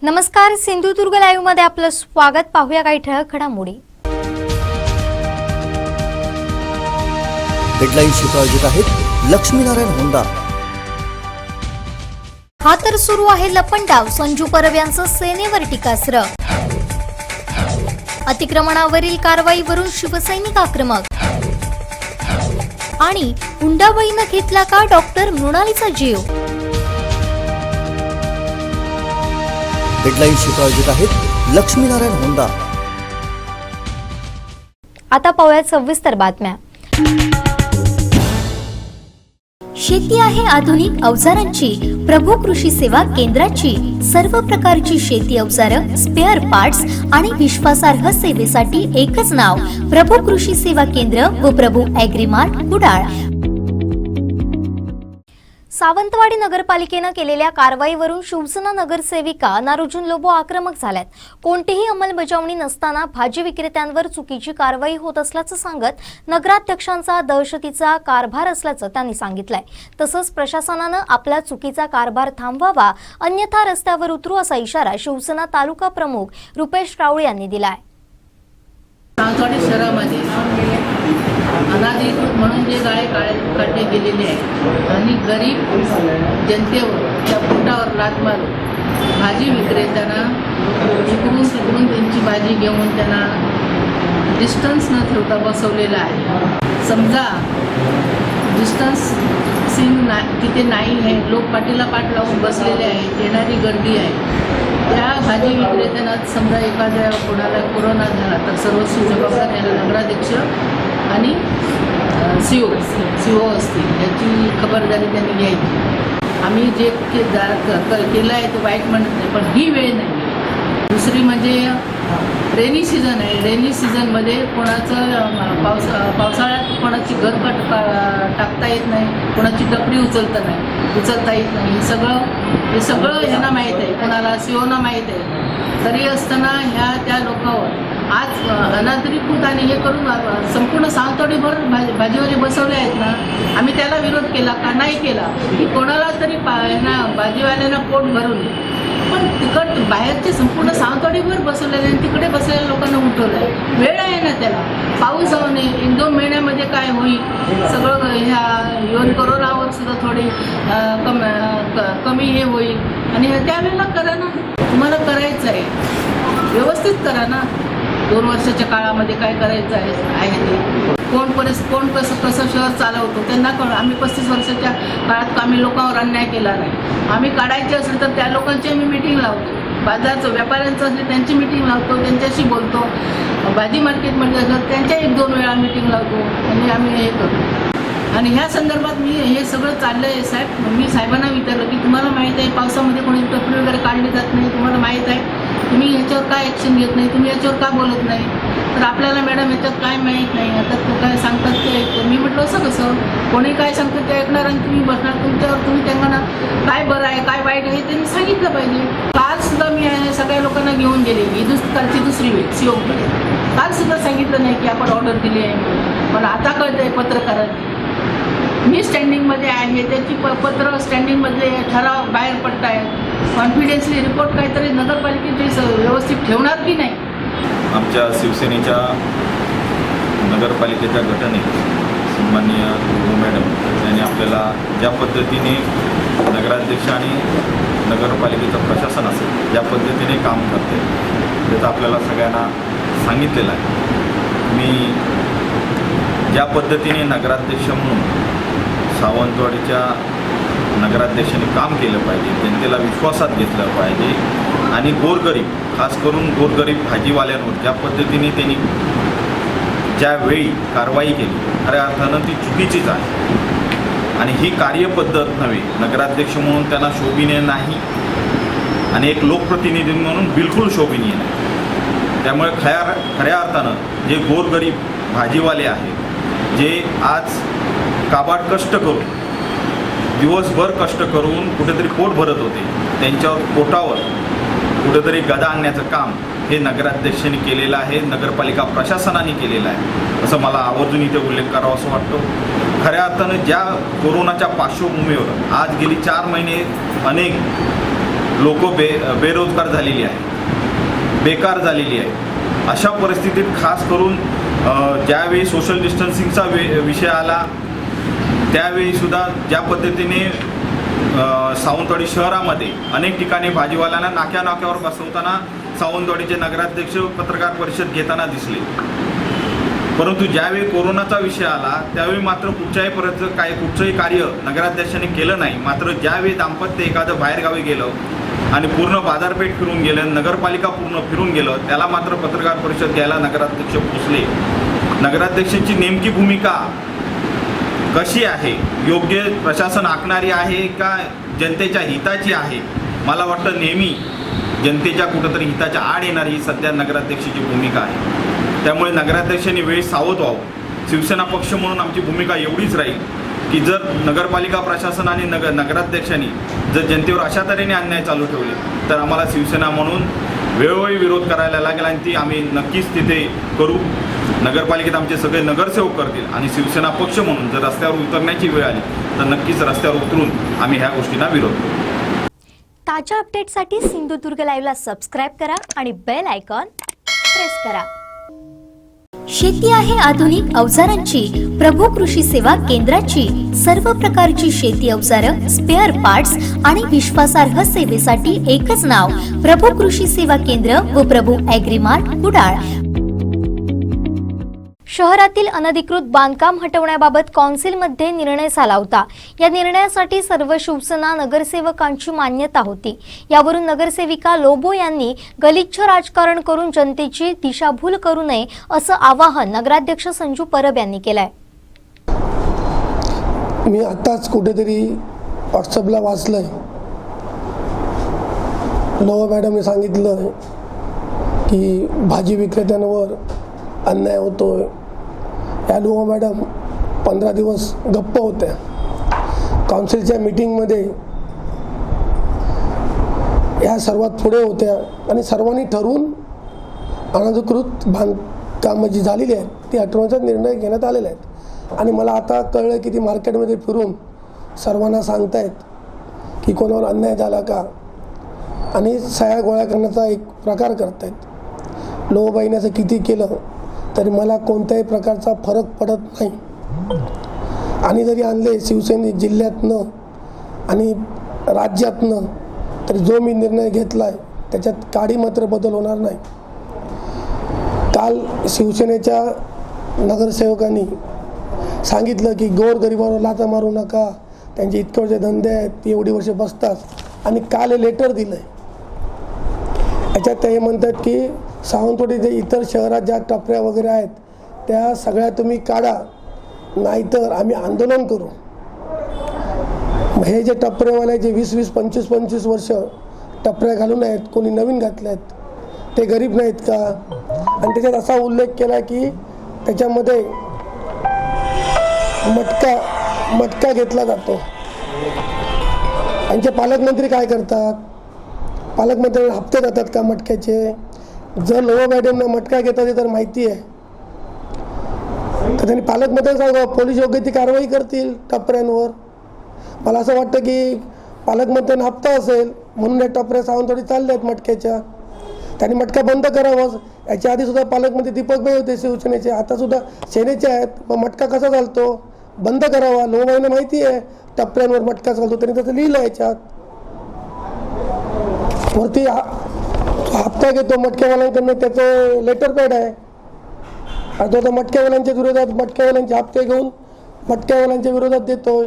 नमस्कार, सिंधुदुर्ग लाईव्ह मध्ये आपलं स्वागत. पाहूया काही ठळक घडामोडी. हेडलाईन्स शिकवत आहेत लक्ष्मीनारायण होंडा. हा तर सुरू आहे लपंडाव. संजू परब यांचं सेनेवर टीकास्त्र. अतिक्रमणावरील कारवाईवरून शिवसैनिक आक्रमक. आणि हुंडाबळीनं घेतला का डॉक्टर मृणालीचा जीव. हेडलाईन्स शिकवत आहेत लक्ष्मीनारायण होंडा. आता पाहूयात सविस्तर बातम्या. शेती आहे आधुनिक अवजारांची, प्रभू कृषी सेवा केंद्राची. सर्व प्रकारची शेती अवजारं, स्पेअर पार्ट्स आणि विश्वासार्ह सेवेसाठी एकच नाव, प्रभू कृषी सेवा केंद्र व प्रभू ॲग्रीमार्ट कुडाळ. सावंतवाडी नगरपालिकेनं केलेल्या कारवाईवरून शिवसेना नगरसेविका नारुजुन लोबो आक्रमक झाल्यात. कोणतीही अंमलबजावणी नसताना भाजी विक्रेत्यांवर चुकीची कारवाई होत असल्याचं सांगत नगराध्यक्षांचा दहशतीचा कारभार असल्याचं त्यांनी सांगितलंय. तसंच प्रशासनानं आपला चुकीचा कारभार थांबवावा, अन्यथा रस्त्यावर उतरू असा इशारा शिवसेना तालुका प्रमुख रुपेश राऊळ यांनी दिलाय. सावंतवाडी शहरामध्ये अनाधिकृत म्हणून जे गाळे काढले गेलेले आहेत आणि गरीब जनतेवर त्या पोटावर लाथ मारून भाजी विक्रेत्यांना इकडून त्यांची भाजी घेऊन त्यांना डिस्टन्स न ठेवता बसवलेलं आहे. समजा डिस्टन्स तिथे नाही आहे, लोक पाठीला पाठ लावून बसलेले आहेत, येणारी गर्दी आहे. त्या भाजी विक्रेत्यांना समजा एखाद्या कोणाला कोरोना झाला तर सर्वस्वी जबाबदार याला नगराध्यक्ष आणि सी ओ असतील, याची खबरदारी त्यांनी घ्यायची. आम्ही जे केलं आहे ते वाईट म्हणत नाही, पण ही वेळ नाही. दुसरी म्हणजे रेनी सीझन आहे. रेनी सीझनमध्ये कोणाचं पावसाळ्यात कोणाची घर टाकता येत नाही, कोणाची टपरी उचलता येत नाही. हे सगळं ह्यांना माहीत आहे, कोणाला सीओना माहीत आहे. तरी असताना त्या लोकांवर आज अनाधिकृत आणि हे करून संपूर्ण सावंतवाडीभर भाजीवाले बसवले आहेत ना. आम्ही त्याला विरोध केला का? नाही केला. की कोणाला तरी भाजीवाल्यांना पोट भरून, पण तिकड बाहेरचे संपूर्ण सावंतवाडीभर बसवलेले आणि तिकडे बसलेल्या लोकांना उठवलं आहे. वेळ आहे ना त्याला. पाऊस जाऊ नये, 1-2 महिन्यामध्ये काय होईल सगळं. ह्या येऊन कोरोनावर सुद्धा थोडी कमी हे होईल आणि त्यावेळेला करा ना. तुम्हाला करायचं आहे व्यवस्थित करा ना. 2 वर्षाच्या काळामध्ये काय करायचं आहे ते कोण कसं शहर चालवतो त्यांना कळ. आम्ही 35 वर्षाच्या काळात आम्ही लोकांवर अन्याय केला नाही. आम्ही काढायचे असेल तर त्या लोकांची आम्ही मिटिंग लावतो. बाजारचं व्यापाऱ्यांचं असेल त्यांची मिटिंग लावतो, त्यांच्याशी बोलतो. भाजी मार्केटमध्ये असलं त्यांच्या 1-2 वेळा मिटिंग लावतो आणि आम्ही हे करतो. आणि ह्या संदर्भात मी हे सगळं चाललं आहे साहेब. मी साहेबांना विचारलं की तुम्हाला माहीत आहे पावसामध्ये कोणी टपरी वगैरे काढली जात नाही, तुम्हाला माहीत आहे, तुम्ही याच्यावर काय ॲक्शन घेत नाही, तुम्ही याच्यावर का बोलत नाही. तर आपल्याला मॅडम याच्यात काय माहीत नाही, आता तो काय सांगतात ते ऐकतो. मी म्हटलं असं कसं, कोणी काय सांगतं ते ऐकणार आणि तुम्ही बसणार तुमच्यावर, तुम्ही त्यांना काय बरं आहे काय वाईट आहे त्यांनी सांगितलं पाहिजे. काल सुद्धा मी सगळ्या लोकांना घेऊन गेले. ही कालची दुसरी वेळ सीओकडे. काल सुद्धा सांगितलं नाही की आपण ऑर्डर दिली आहे, पण आता कळतं आहे पत्रकारांनी. मी स्टँडिंगमध्ये आहे, त्याची पत्र स्टँडिंगमध्ये ठराव बाहेर पडत आहे. कॉन्फिडेन्सली रिपोर्ट काहीतरी नगरपालिकेचे व्यवस्थित ठेवणार की नाही. आमच्या शिवसेनेच्या नगरपालिकेच्या घटनेत सन्माननीय मॅडम यांनी आपल्याला ज्या पद्धतीने नगराध्यक्ष आणि नगरपालिकेचं प्रशासन असेल ज्या पद्धतीने काम करते त्याचं आपल्याला सगळ्यांना सांगितलेलं आहे. मी ज्या पद्धतीने नगराध्यक्ष म्हणून सावंतवाडीच्या नगराध्यक्षांनी काम केलं पाहिजे, जनतेला विश्वासात घेतलं पाहिजे आणि गोरगरीब, खास करून गोरगरीब भाजीवाल्यांवर ज्या पद्धतीने त्यांनी ज्यावेळी कारवाई केली खऱ्या अर्थानं ती चुकीचीच आहे. आणि ही कार्यपद्धत नव्हे. नगराध्यक्ष म्हणून त्यांना शोभनीय नाही आणि एक लोकप्रतिनिधी म्हणून बिलकुल शोभनीय नाही. त्यामुळे खऱ्या अर्थानं जे गोरगरीब भाजीवाले आहेत, जे आज काबाड कष्ट करून दिवसभर कष्ट करून कुठेतरी पोट भरत होते, त्यांच्यावर पोटावर कुठेतरी गदा आणण्याचं काम हे नगराध्यक्षांनी केलेलं आहे, नगरपालिका प्रशासनाने केलेलं आहे, असं मला आवर्जून इथे उल्लेख करावा असं वाटतो. खऱ्या अर्थानं ज्या कोरोनाच्या पार्श्वभूमीवर आज गेली 4 महिने अनेक लोक बेरोजगार झालेली आहे, बेकार झालेली आहे. अशा परिस्थितीत खास करून ज्यावेळी सोशल डिस्टन्सिंगचा विषय आला त्यावेळीसुद्धा ज्या पद्धतीने सावंतवाडी शहरामध्ये अनेक ठिकाणी भाजीवाल्यांना नाक्यावर बसवताना सावंतवाडीचे नगराध्यक्ष पत्रकार परिषद घेताना दिसले. परंतु ज्यावेळी कोरोनाचा विषय आला त्यावेळी मात्र कुठचंही कार्य नगराध्यक्षांनी केलं नाही. मात्र ज्यावेळी दाम्पत्य एखादं बाहेरगावी गेलं आणि पूर्ण बाजारपेठ फिरून गेलं, नगरपालिका पूर्ण फिरून गेलं, त्याला मात्र पत्रकार परिषद घ्यायला नगराध्यक्ष पोचले. नगराध्यक्षांची नेमकी भूमिका कशी आहे? योग्य प्रशासन आखणारी आहे का जनतेच्या हिताची आहे? मला वाटतं नेहमी जनतेच्या कुठंतरी हिताच्या आड येणारी ही सध्या नगराध्यक्षाची भूमिका आहे. त्यामुळे नगराध्यक्षांनी वेळी सावध व्हावं. शिवसेना पक्ष म्हणून आमची भूमिका एवढीच राहील की जर नगरपालिका प्रशासन आणि नगराध्यक्षांनी जर जनतेवर अशा तऱ्हेने अन्याय चालू ठेवले तर आम्हाला शिवसेना म्हणून वेळोवेळी विरोध करायला लागेल आणि ती आम्ही नक्कीच तिथे करू. नगरपालिकेत आमचे सगळे नगरसेवक करतील आणि शिवसेना पक्ष म्हणून जर रस्त्यावर उतरण्याची वेळ आली तर नक्कीच रस्त्यावर उतरून आम्ही ह्या गोष्टींना विरोध करू. ताज्या अपडेटसाठी सिंधुदुर्ग लाईव्हला सबस्क्राईब करा आणि बेल आयकॉन प्रेस करा. शेती आहे आधुनिक अवजारांची, प्रभू कृषी सेवा केंद्राची. सर्व प्रकारची शेती अवजारं, स्पेअर पार्ट्स आणि विश्वासार्ह सेवेसाठी एकच नाव, प्रभू कृषी सेवा केंद्र व प्रभू ॲग्रीमार्ट कुडाळ. शहरातील अनधिकृत बांधकाम हटवण्याबाबत कौन्सिलमध्ये निर्णय झाला होता. या निर्णयासाठी सर्व शिवसेना नगरसेवकांची मान्यता होती. यावरून नगरसेविका लोबो यांनी गलिच्छ राजकारण करून जनतेची दिशाभूल करू नये असं आवाहन नगराध्यक्ष संजू परब यांनी केलंय. मी आताच कुठेतरी व्हॉट्सअपला वाचलंय, लोबो मॅडमने सांगितलं की भाजी विक्रेत्यांवर अन्याय होतोय. या लोबो मॅडम 15 दिवस गप्प होत्या. काउन्सिलच्या मीटिंगमध्ये या सर्वात पुढे होत्या आणि सर्वांनी ठरवून अनधिकृत बांधकामं जी झालेली आहेत ती हटवण्याचा निर्णय घेण्यात आलेला आहे. आणि मला आता कळलं की ती मार्केटमध्ये फिरून सर्वांना सांगतायत की कोणावर अन्याय झाला का आणि सह्या गोळा करण्याचा एक प्रकार करतायत. लोबोबाईने असं किती केलं तरी मला कोणत्याही प्रकारचा फरक पडत नाही. आणि जरी आणले शिवसेने जिल्ह्यातनं आणि राज्यातनं तरी जो मी निर्णय घेतला आहे त्याच्यात काडी मात्र बदल होणार नाही. काल शिवसेनेच्या नगरसेवकांनी सांगितलं की गोरगरिबांवर लाथा मारू नका, त्यांचे इतके वर्ष धंदे आहेत, ती एवढी वर्ष बसतात. आणि काल हे लेटर दिलं आहे. याच्यात ते म्हणतात की सावंतवाडीचे इतर शहरात ज्या टपऱ्या वगैरे आहेत त्या सगळ्या तुम्ही काढा, नाहीतर आम्ही आंदोलन करू. हे जे टपरेवाल्याचे 20-20, 25-25 वर्ष टपऱ्या घालून आहेत, कोणी नवीन घातल्या आहेत, ते गरीब नाहीत का? आणि त्याच्यात असा उल्लेख केला की त्याच्यामध्ये मटका घेतला जातो. यांचे पालकमंत्री काय करतात? पालकमंत्री हप्ते जातात का मटक्याचे? जर लोबो मॅडमना मटका घेतात तर माहिती आहे तर त्यांनी पालकमंत्री सांगावं, पोलीस योग्य ती कारवाई करतील टपऱ्यांवर. मला असं वाटतं की पालकमंत्र्यांना हप्ता असेल म्हणून या टपऱ्या सावंतवाडी चालल्या आहेत मटक्याच्या. त्यांनी मटका बंद करावाच. याच्या आधीसुद्धा पालकमंत्री दीपकभाई होते शिवसेनेचे, आतासुद्धा सेनेचे आहेत. मग मटका कसा चालतो? बंद करावा. लोबाईंना माहिती आहे टपऱ्यांवर मटका चालतो, त्यांनी तसं लिहिलं याच्यात वरती. हप्ता घेतो मटक्यावाल्यांकडनं, त्याचं लेटर पॅड आहे. आता आता मटक्यावाल्यांच्या विरोधात मटक्यावाल्यांचे हप्ते घेऊन मटक्यावाल्यांच्या विरोधात देतोय.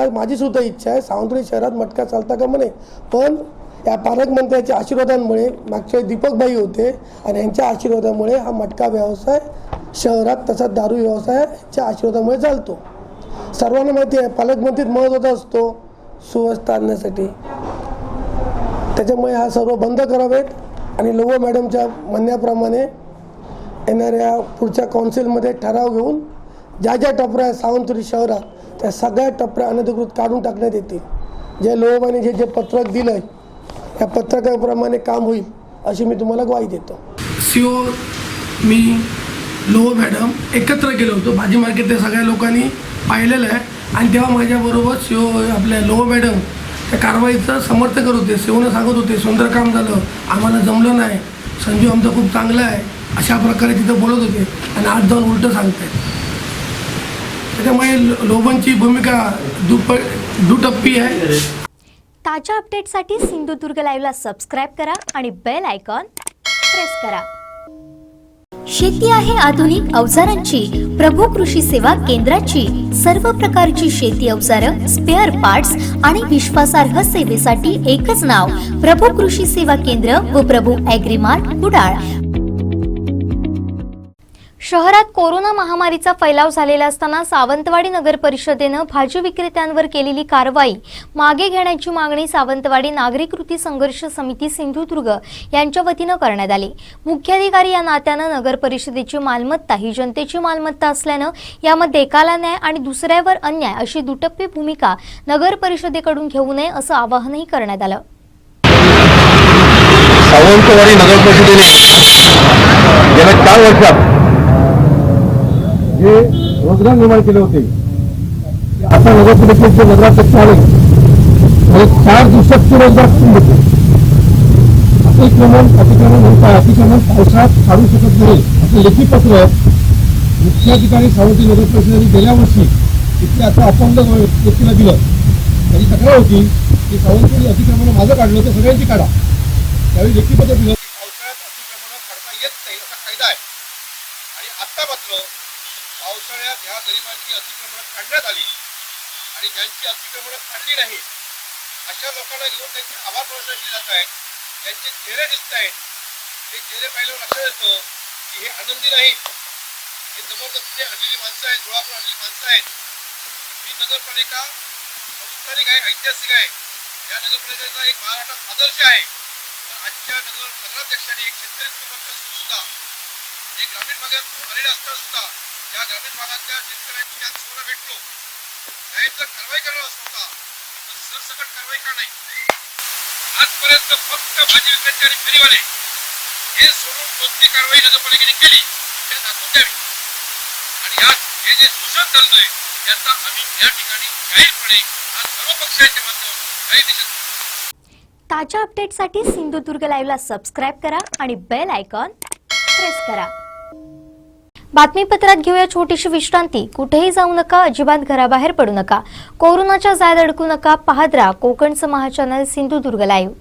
माझी सुद्धा इच्छा आहे सावंतवाडी शहरात मटका चालता का म्हणे, पण या पालकमंत्र्याच्या आशीर्वादांमुळे, मागच्या दीपकभाई होते आणि यांच्या आशीर्वादामुळे हा मटका व्यवसाय शहरात, तसा दारू व्यवसायाच्या आशीर्वादामुळे चालतो. सर्वांना माहिती आहे पालकमंत्रीत महत्त्वाचा असतो सुव्यवस्था आणण्यासाठी. त्याच्यामुळे हा सर्व बंद करावेत आणि लोबो मॅडमच्या म्हणण्याप्रमाणे येणाऱ्या पुढच्या काउन्सिलमध्ये ठराव घेऊन ज्या ज्या टपऱ्या सावंतवाडी शहरात त्या सगळ्या टपऱ्या अनधिकृत काढून टाकण्यात येतील. जे लोबोबाईने जे पत्रक दिलं आहे या पत्रकाप्रमाणे काम होईल अशी मी तुम्हाला ग्वाही देतो. सीओ मी लोबो मॅडम एकत्र गेलो होतो. भाजी मार्केट त्या सगळ्या लोकांनी पाहिलेलं आहे आणि तेव्हा माझ्याबरोबर सीओ आपल्या लोबो मॅडम त्या कारवाईचं समर्थन करत होते. सेवनं सांगत होते सुंदर काम झालं, आम्हाला जमलं नाही, संजीव आमचा खूप चांगला आहे, अशा प्रकारे तिथं बोलत होते. आणि आज जाऊन उलटं सांगतायत. त्याच्यामुळे लोबांची भूमिका दुटप्पी आहे. ताज्या अपडेटसाठी सिंधुदुर्ग लाईव्हला सबस्क्राईब करा आणि बेल आयकॉन प्रेस करा. शेती आहे आधुनिक अवजारांची, प्रभू कृषी सेवा केंद्राची. सर्व प्रकारची शेती अवजारं, स्पेअर पार्ट्स आणि विश्वासार्ह सेवेसाठी एकच नाव, प्रभू कृषी सेवा केंद्र व प्रभू ॲग्रीमार्ट कुडाळ. शहरात कोरोना महामारीचा फैलाव झालेला असताना सावंतवाडी नगर परिषदेनं भाजी विक्रेत्यांवर केलेली कारवाई मागे घेण्याची मागणी सावंतवाडी नागरी कृती संघर्ष समिती सिंधुदुर्ग यांच्या वतीनं करण्यात आली. मुख्याधिकारी या नात्यानं नगर परिषदेची मालमत्ता ही जनतेची मालमत्ता असल्यानं यामध्ये एकाला न्याय आणि दुसऱ्यावर अन्याय अशी दुटप्पी भूमिका नगर परिषदेकडून घेऊ नये असं आवाहनही करण्यात आलं. सावंतवाडी नगर परिषदेने गेल्या 4 वर्षात जे रोजगार निर्माण केले होते, आता नगर परिषदेचे नगराध्यक्ष आले आणि 4 दिवसात ते रोजगार करून देते. अतिक्रमण होता, अतिक्रमण पावसाळ्यात काढू शकत नाही असं लेखी पत्र मुख्याधिकारी सावंतवाडी नगर परिषदेने गेल्या वर्षी तिथे आता अपंग व्यक्तीला दिलं. त्याची तक्रार होती की सावंतवाडी अतिक्रमण माझं काढलं तर सगळ्यांची काढा. त्यावेळी लेखी पत्र दिलं की पावसाळ्यात अतिक्रमण काढता येत नाही असा कायदा आहे. आणि आता मात्र पावसाळ्यात ह्या गरिबांची अतिक्रमणं काढण्यात आली आणि ज्यांची अतिक्रमणं काढली नाही अशा लोकांना घेऊन त्यांची आभार प्रदर्शन केली जात आहे. त्यांचे चेहरे दिसत आहेत. ते चेहरे पाहिल्यावर लक्षात येतं की हे आनंदी नाहीत, हे जबरदस्तीने आणलेली माणसं आहेत, जुळापूर आणलेली माणसं आहेत. ही नगरपालिका संस्थानिक आहे, ऐतिहासिक आहे. या नगरपालिकेचा एक महाराष्ट्रात आदर्श आहे. तर आजच्या नगराध्यक्षांनी एक शेतकरी कुटुंबाच्या सुद्धा एक ग्रामीण भागातून आलेले असताना सुद्धा या ग्रामीण भागातल्या शेतकऱ्यांची आज समोर भेटलो. साहेब जर कारवाई करणार असता तर सरसकट कारवाई का नाही? आजपर्यंत फक्त भाजी विक्रेते आणि फेरीवाले हे सोडून कोणती कारवाई नगरपालिकेने केली हे दाखवून द्यावी. आणि यात हे जे शोषण चाललंय याचा आम्ही या ठिकाणी जाहीरपणे आज सर्व पक्षांच्या माध्यमातून जाहीर निषेध. ताज्या अपडेटसाठी सिंधुदुर्ग लाईव्हला सबस्क्राईब करा आणि बेल आयकॉन प्रेस करा. बातमीपत्रात घेऊया छोटीशी विश्रांती. कुठेही जाऊ नका, अजिबात घराबाहेर पडू नका, कोरोनाच्या जाळ्यात अडकू नका. पाहत राहा कोकणचं महाचॅनल सिंधुदुर्ग लाईव्ह.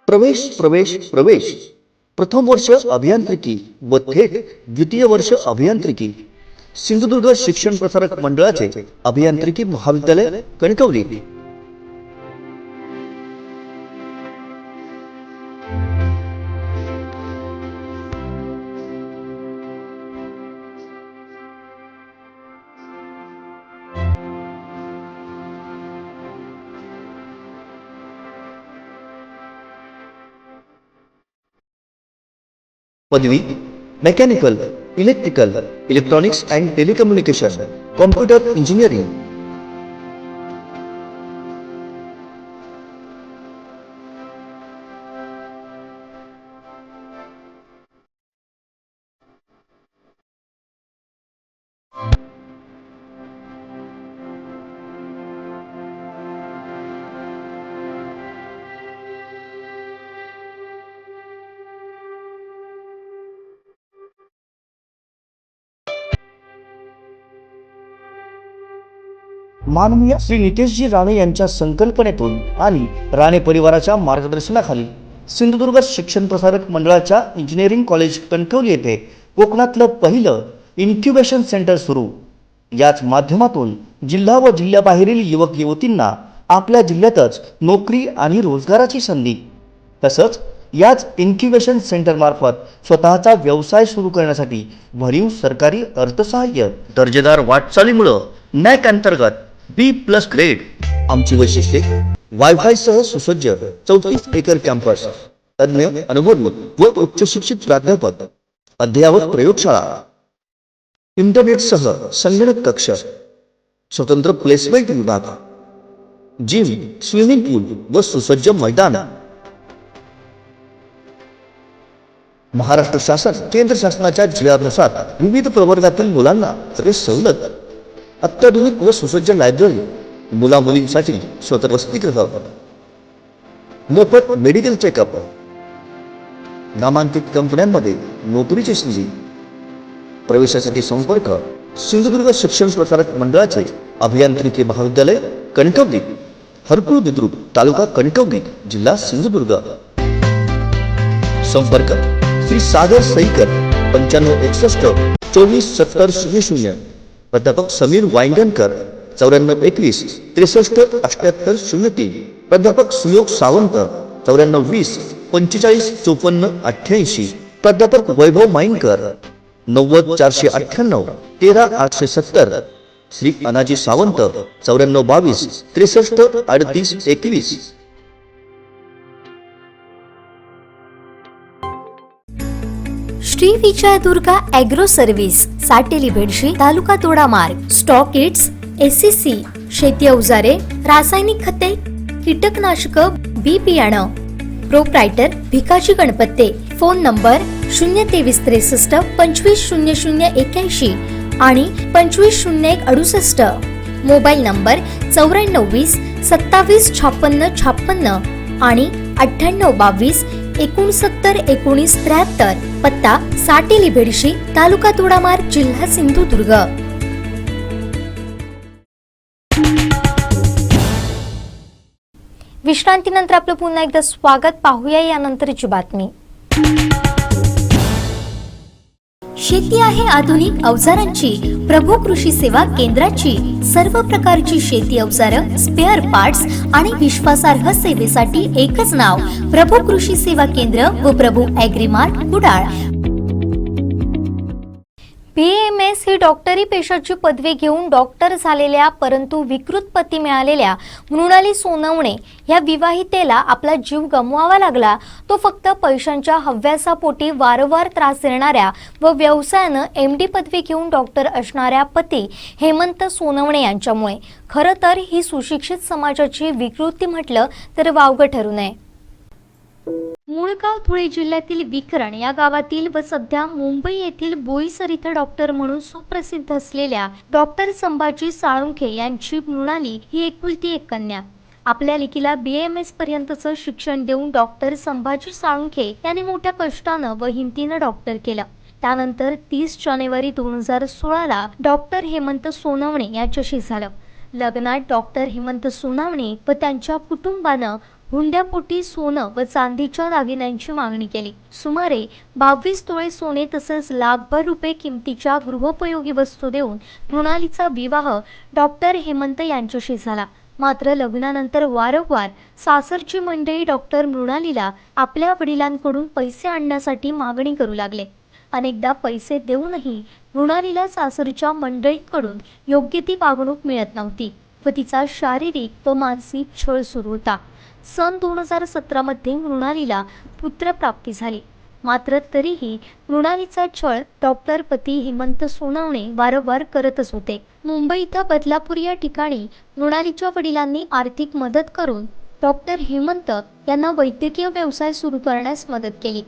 प्रवेश प्रवेश प्रवेश प्रथम वर्ष अभियांत्रिकी व थेट द्वितीय वर्ष अभियांत्रिकी सिंधुदुर्ग शिक्षण प्रसारक मंडळाचे अभियांत्रिकी महाविद्यालय कणकवली. पदवी mechanical, electrical, electronics and telecommunication, computer engineering. माननीय श्री नितेशजी राणे यांच्या संकल्पनेतून आणि राणे परिवाराच्या मार्गदर्शनाखाली सिंधुदुर्ग शिक्षण प्रसारक मंडळाच्या इंजिनिअरिंग कॉलेज कणकवली येथे कोकणातलं पहिलं इन्क्युबेशन सेंटर सुरू. याच माध्यमातून जिल्हा व जिल्ह्याबाहेरील युवक युवतींना आपल्या जिल्ह्यातच नोकरी आणि रोजगाराची संधी, तसंच याच इन्क्युबेशन सेंटरमार्फत स्वतःचा व्यवसाय सुरू करण्यासाठी भरीव सरकारी अर्थसहाय्य. दर्जेदार वाटचालीमुळं नॅक अंतर्गत B+ ग्रेड. आमची वैशिष्ट्ये: वायफाय सह सुसज्ज 34 एकर कॅम्पस, तज्ञ अनुभवी व उच्च शिक्षित प्राध्यापक, अद्ययावत प्रयोगशाळा, इंटरनेटसह संगणक कक्ष, स्वतंत्र प्लेसमेंट विभाग, जिम, स्विमिंग पूल व सुसज्ज मैदान. महाराष्ट्र शासन केंद्र शासनाच्या जिल्ह्यानुसार विविध प्रवर्गातील मुलांना सवलत, अत्याधुनिक व सुसज्ज लायब्ररी, मुला मुलींसाठी स्वतंत्र वसतिगृह, मोफत मेडिकल चेकअप, नामांकित कंपन्यांमध्ये नोकरीची संधी. प्रवेशासाठी संपर्क सिंधुदुर्ग शिक्षण प्रसारक मंडळाचे अभियांत्रिकी महाविद्यालय कणकवली, हरकुळ बुद्रुक, तालुका कणकवली, जिल्हा सिंधुदुर्ग. संपर्क श्री सागर सईकर 9561 247000, प्राध्यापक समीर वांगणकर 9421 637803, प्राध्यापक सुयोग सावंत 9420 4554 88, प्राध्यापक वैभव माईनकर 90498 13870, श्री अनाजी सावंत 9422 63 38 21. श्री विजय दुर्गा ॲग्रो सर्व्हिस, साटेली भेडशी, तालुका तोडामार्ग. स्टॉक किट्स, SCC, शेती अवजारे, रासायनिक खते, कीटकनाशक, बी बियाणं. प्रोप्रायटर भिकाजी गणपत्ते. फोन नंबर 02363 250081 आणि 250168. मोबाईल नंबर 9420 27 56 56 आणि 9822 69 19 73. पत्ता साटेली भेडशी, तालुका तोडामार्ग, जिल्हा सिंधुदुर्ग. विश्रांतीनंतर आपलं पुन्हा एकदा स्वागत. पाहूया यानंतरची बातमी. शेती आहे आधुनिक अवजारांची, प्रभू कृषी सेवा केंद्राची. सर्व प्रकारची शेती अवजारं, स्पेअर पार्ट्स आणि विश्वासार्ह सेवेसाठी एकच नाव, प्रभू कृषी सेवा केंद्र व प्रभू ॲग्रीमार्ट कुडाळ. BAMS ही डॉक्टरी पेशाची पदवी घेऊन डॉक्टर झालेल्या परंतु विकृत पती मिळालेल्या मृणाली सोनवणे या विवाहितेला आपला जीव गमवावा लागला. तो फक्त पैशांच्या हव्यासापोटी वारंवार त्रास देणाऱ्या व व्यवसायानं MD पदवी घेऊन डॉक्टर असणाऱ्या पती हेमंत सोनवणे यांच्यामुळे. खरं तर ही सुशिक्षित समाजाची विकृती म्हटलं तर वावगं ठरू नये. मूळगाव धुळे जिल्ह्यातील विकरण या गावातील व सध्या मुंबई येथील बोईसर इथं डॉक्टर म्हणून सुप्रसिद्ध असलेल्या डॉक्टर संभाजी साळुंखे यांची मृणाली ही एकुलती एक कन्या. आपल्या लेकीला BAMS पर्यंतचं शिक्षण देऊन डॉक्टर संभाजी साळुंखे यांनी मोठ्या कष्टानं व हिमतीनं डॉक्टर केलं. त्यानंतर 30 जानेवारी 2016 डॉक्टर हेमंत सोनवणे यांच्याशी झालं. लग्नात डॉक्टर हेमंत सोनवणे व त्यांच्या कुटुंबानं हुंड्यापोटी सोनं व चांदीच्या दागिन्यांची मागणी केली. सुमारे 22 तोळे सोने तसंच लाखभर रुपये किमतीच्या गृहोपयोगी वस्तू देऊन मृणालीचा विवाह डॉक्टर हेमंत यांच्याशी झाला. मात्र लग्नानंतर वारंवार सासरची मंडळी डॉक्टर मृणालीला आपल्या वडिलांकडून पैसे आणण्यासाठी मागणी करू लागले. अनेकदा पैसे देऊनही मृणालीला सासरच्या मंडळींकडून योग्य ती वागणूक मिळत नव्हती व तिचा शारीरिक व मानसिक छळ सुरू होता. सन 2017 मध्ये मृणालीला पुत्रप्राप्ती झाली. मात्र तरीही मृणालीचा छळ डॉक्टर पती हेमंत सोनवणे वारंवार करतच होते. मुंबई इथं बदलापूर या ठिकाणी मृणालीच्या वडिलांनी आर्थिक मदत करून डॉक्टर हेमंत यांना वैद्यकीय व्यवसाय सुरू करण्यास मदत केली.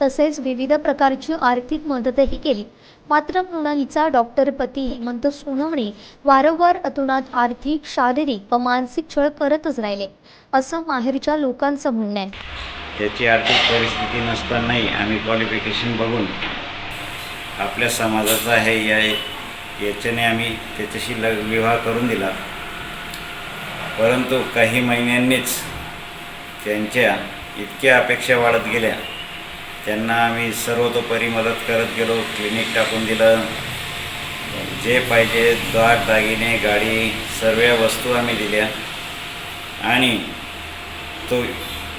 तसेच विविध प्रकारची आर्थिक मदतही केली. मात्र मृणालीचा डॉक्टर पती हेमंत सोनवणे वारंवार अतोनात आर्थिक, शारीरिक व मानसिक छळ करतच राहिले, असं माहेरच्या लोकांचं म्हणणं आहे. त्याची आर्थिक परिस्थिती नसतानाही आम्ही क्वालिफिकेशन बघून आपल्या समाजाचा आहे याच्याने आम्ही त्याच्याशी विवाह करून दिला. परंतु काही महिन्यांनीच त्यांच्या इतक्या अपेक्षा वाढत गेल्या. त्यांना आम्ही सर्वतोपरी मदत करत गेलो. क्लिनिक टाकून दिलं, जे पाहिजे दागिने, गाडी, सर्व वस्तू आम्ही दिल्या. आणि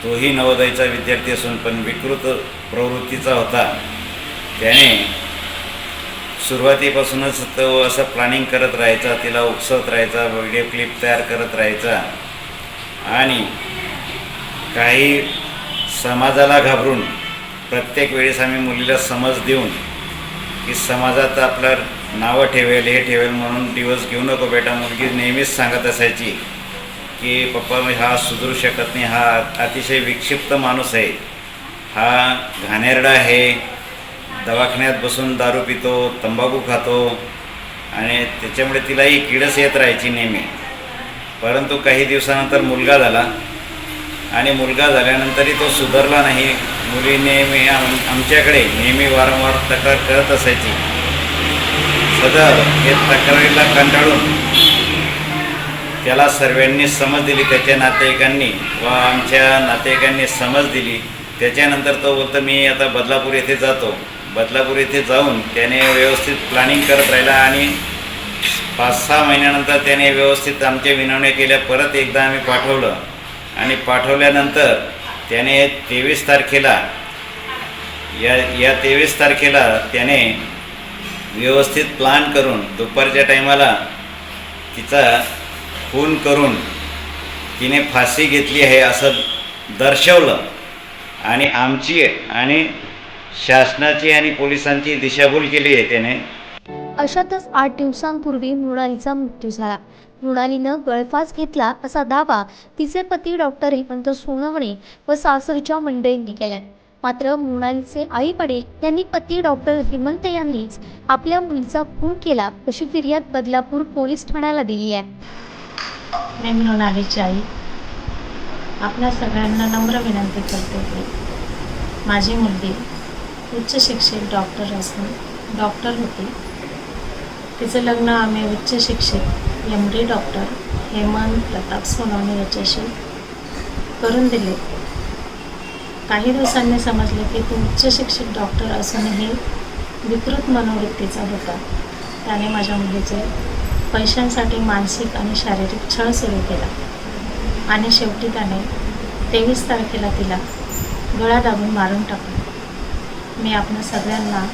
तोही नवोदयचा विद्यार्थी असून पण विकृत प्रवृत्तीचा होता. त्याने सुरुवातीपासूनच तो असं प्लॅनिंग करत राहायचा, तिला उकसवत राहायचा, व्हिडिओ क्लिप तयार करत राहायचा. आणि काही समाजाला घाबरून प्रत्येक वेळेस आम्ही मुलीला समज देऊन की समाजात आपलं नावं ठेवेल, हे ठेवेल म्हणून दिवस घेऊ नको बेटा. मुलगी नेहमीच सांगत असायची की पप्पा हा सुधरू शकत नाही, हा अतिशय विक्षिप्त माणूस आहे, हा घाणेरडा आहे, दवाखान्यात बसून दारू पितो, तंबाखू खातो. आणि त्याच्यामुळे तिलाही किडस येत राहायची नेहमी. परंतु काही दिवसानंतर मुलगा झाला आणि मुलगा झाल्यानंतरही तो सुधारला नाही. मुली नेहमी आमच्याकडे नेहमी वारंवार तक्रार करत असायची. सदर हे तक्रारीला कंटाळून त्याला सर्वांनी समज दिली, त्याच्या नातेवाईकांनी व आमच्या नातेवाईकांनी समज दिली. त्याच्यानंतर तो बोलतो मी आता बदलापूर येथे जातो. बदलापूर येथे जाऊन त्याने व्यवस्थित प्लॅनिंग करत राहिला आणि 5-6 महिन्यानंतर त्याने व्यवस्थित आमच्या विनवण्या केल्या. परत एकदा आम्ही पाठवलं आणि पाठवल्यानंतर त्याने 23 तारखेला या 23 तारखेला त्याने व्यवस्थित प्लान करून दुपारच्या टायमाला तिचा खून करून तिने फाशी घेतली आहे असं दर्शवलं. आणि आमची आणि शासनाची आणि पोलिसांची दिशाभूल केली आहे त्याने. अशातच 8 दिवसांपूर्वी मृणालीचा मृत्यू झाला. मृणालीनं गळफास घेतला असा दावा तिचे पती डॉक्टर हेमंत सोनवणे व सासरच्या मंडळींनी केला. मात्र मृणालीचे आई वडील यांनी पती डॉक्टर हेमंत यांनीच आपल्या मुलीचा खून केला अशी फिर्याद बदलापूर पोलीस ठाण्याला दिली आहे. मी मृणालीची आई आपल्या सगळ्यांना नम्र विनंती करते की माझी मुलगी उच्च शिक्षित डॉक्टर असून डॉक्टर होती. तिचं लग्न आम्ही उच्च शिक्षित MD डॉक्टर हेमंत प्रताप सोनवणे याच्याशी करून दिले. काही दिवसांनी समजले की तो उच्च शिक्षित डॉक्टर असूनही विकृत मनोवृत्तीचा होता. त्याने माझ्या मुलीचे पैशांसाठी मानसिक आणि शारीरिक छळ सुरू केला आणि शेवटी त्याने 23 तारखेला तिला गळा दाबून मारून टाकलं. मी आपल्या सगळ्यांना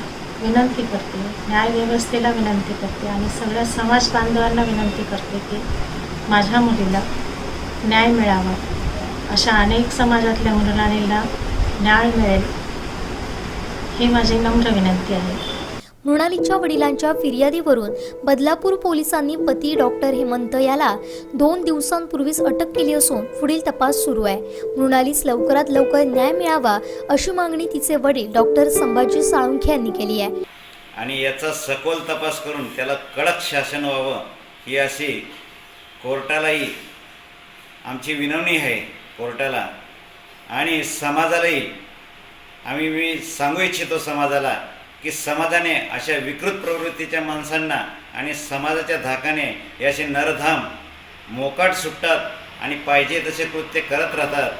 विनंती करते, न्यायव्यवस्थेला विनंती करते आणि सगळ्या समाज बांधवांना विनंती करते की माझ्या मुलीला न्याय मिळावा. अशा अनेक समाजातल्या मृणालीला न्याय मिळेल ही माझी नम्र विनंती आहे. मृणालीच्या वडिलांच्या फिर्यादीवरून बदलापूर पोलिसांनी पती डॉक्टर हेमंत याला 2 दिवसांपूर्वीच अटक केली असून पुढील तपास सुरू आहे. मृणालीस लवकरात लवकर न्याय मिळावा अशी मागणी तिचे वडील डॉक्टर संभाजी साळुंखे यांनी केली आहे. आणि याचा सखोल तपास करून त्याला कडक शासन व्हावं ही अशी कोर्टालाही आमची विनवणी आहे. कोर्टाला आणि समाजालाही मी सांगू इच्छितो समाजाला की समाजाने अशा विकृत प्रवृत्तीच्या माणसांना आणि समाजाच्या धाकाने याचे नरधाम मोकाट सुटतात आणि पाहिजे तसे कृत्य करत राहतात.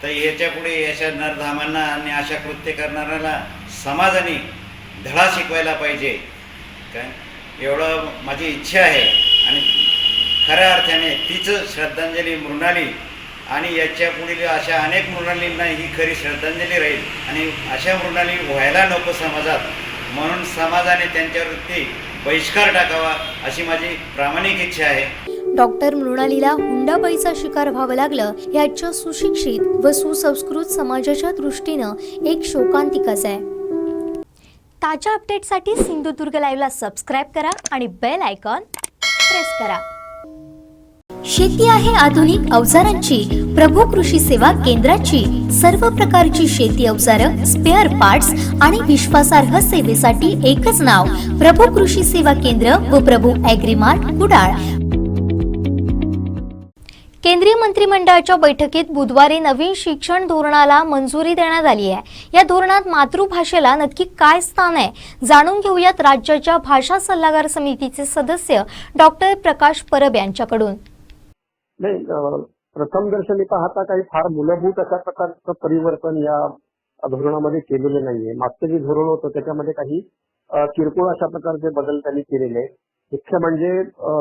तर याच्यापुढे अशा नरधामांना आणि अशा कृत्य करणाऱ्याला समाजाने धडा शिकवायला पाहिजे. काय एवढं माझी इच्छा आहे. आणि खऱ्या अर्थाने तीच श्रद्धांजली मृणाली आणि याच्या पुढील अशा अनेक मृणालींना ही खरी श्रद्धांजली राहील. आणि अशा मृणाली व्हायला नको समाजात, म्हणून समाजाने त्यांच्यावरती बहिष्कार टाकावा अशी माझी प्रामाणिक इच्छा आहे. डॉक्टर मृणालीला हुंडाबळीचा शिकार व्हावं लागलं हे आजच्या सुशिक्षित व सुसंस्कृत समाजाच्या दृष्टीनं एक शोकांतिकाच आहे. ताज्या अपडेटसाठी सिंधुदुर्ग लाईव्हला सबस्क्राईब करा आणि बेल आयकॉन प्रेस करा. शेती आहे आधुनिक अवजारांची, प्रभू कृषी सेवा केंद्राची. सर्व प्रकारची शेती अवजारं, स्पेअर पार्ट्स आणि विश्वासार्ह सेवेसाठी एकच नाव, प्रभू कृषी सेवा केंद्र व प्रभू ॲग्रीमार्ट कुडाळ. केंद्रीय मंत्रिमंडळाच्या बैठकीत बुधवारी नवीन शिक्षण धोरणाला मंजुरी देण्यात आली आहे. या धोरणात मातृभाषेला नक्की काय स्थान आहे, जाणून घेऊयात राज्याच्या भाषा सल्लागार समितीचे सदस्य डॉक्टर प्रकाश परब यांच्याकडून. नाही, प्रथम दर्शनी पाहता काही फार मूलभूत अशा प्रकारचं परिवर्तन या धोरणामध्ये केलेलं नाहीये. मागचं जे धोरण होतं त्याच्यामध्ये काही किरकोळ अशा प्रकारचे बदल त्यांनी केलेले. मुख्य म्हणजे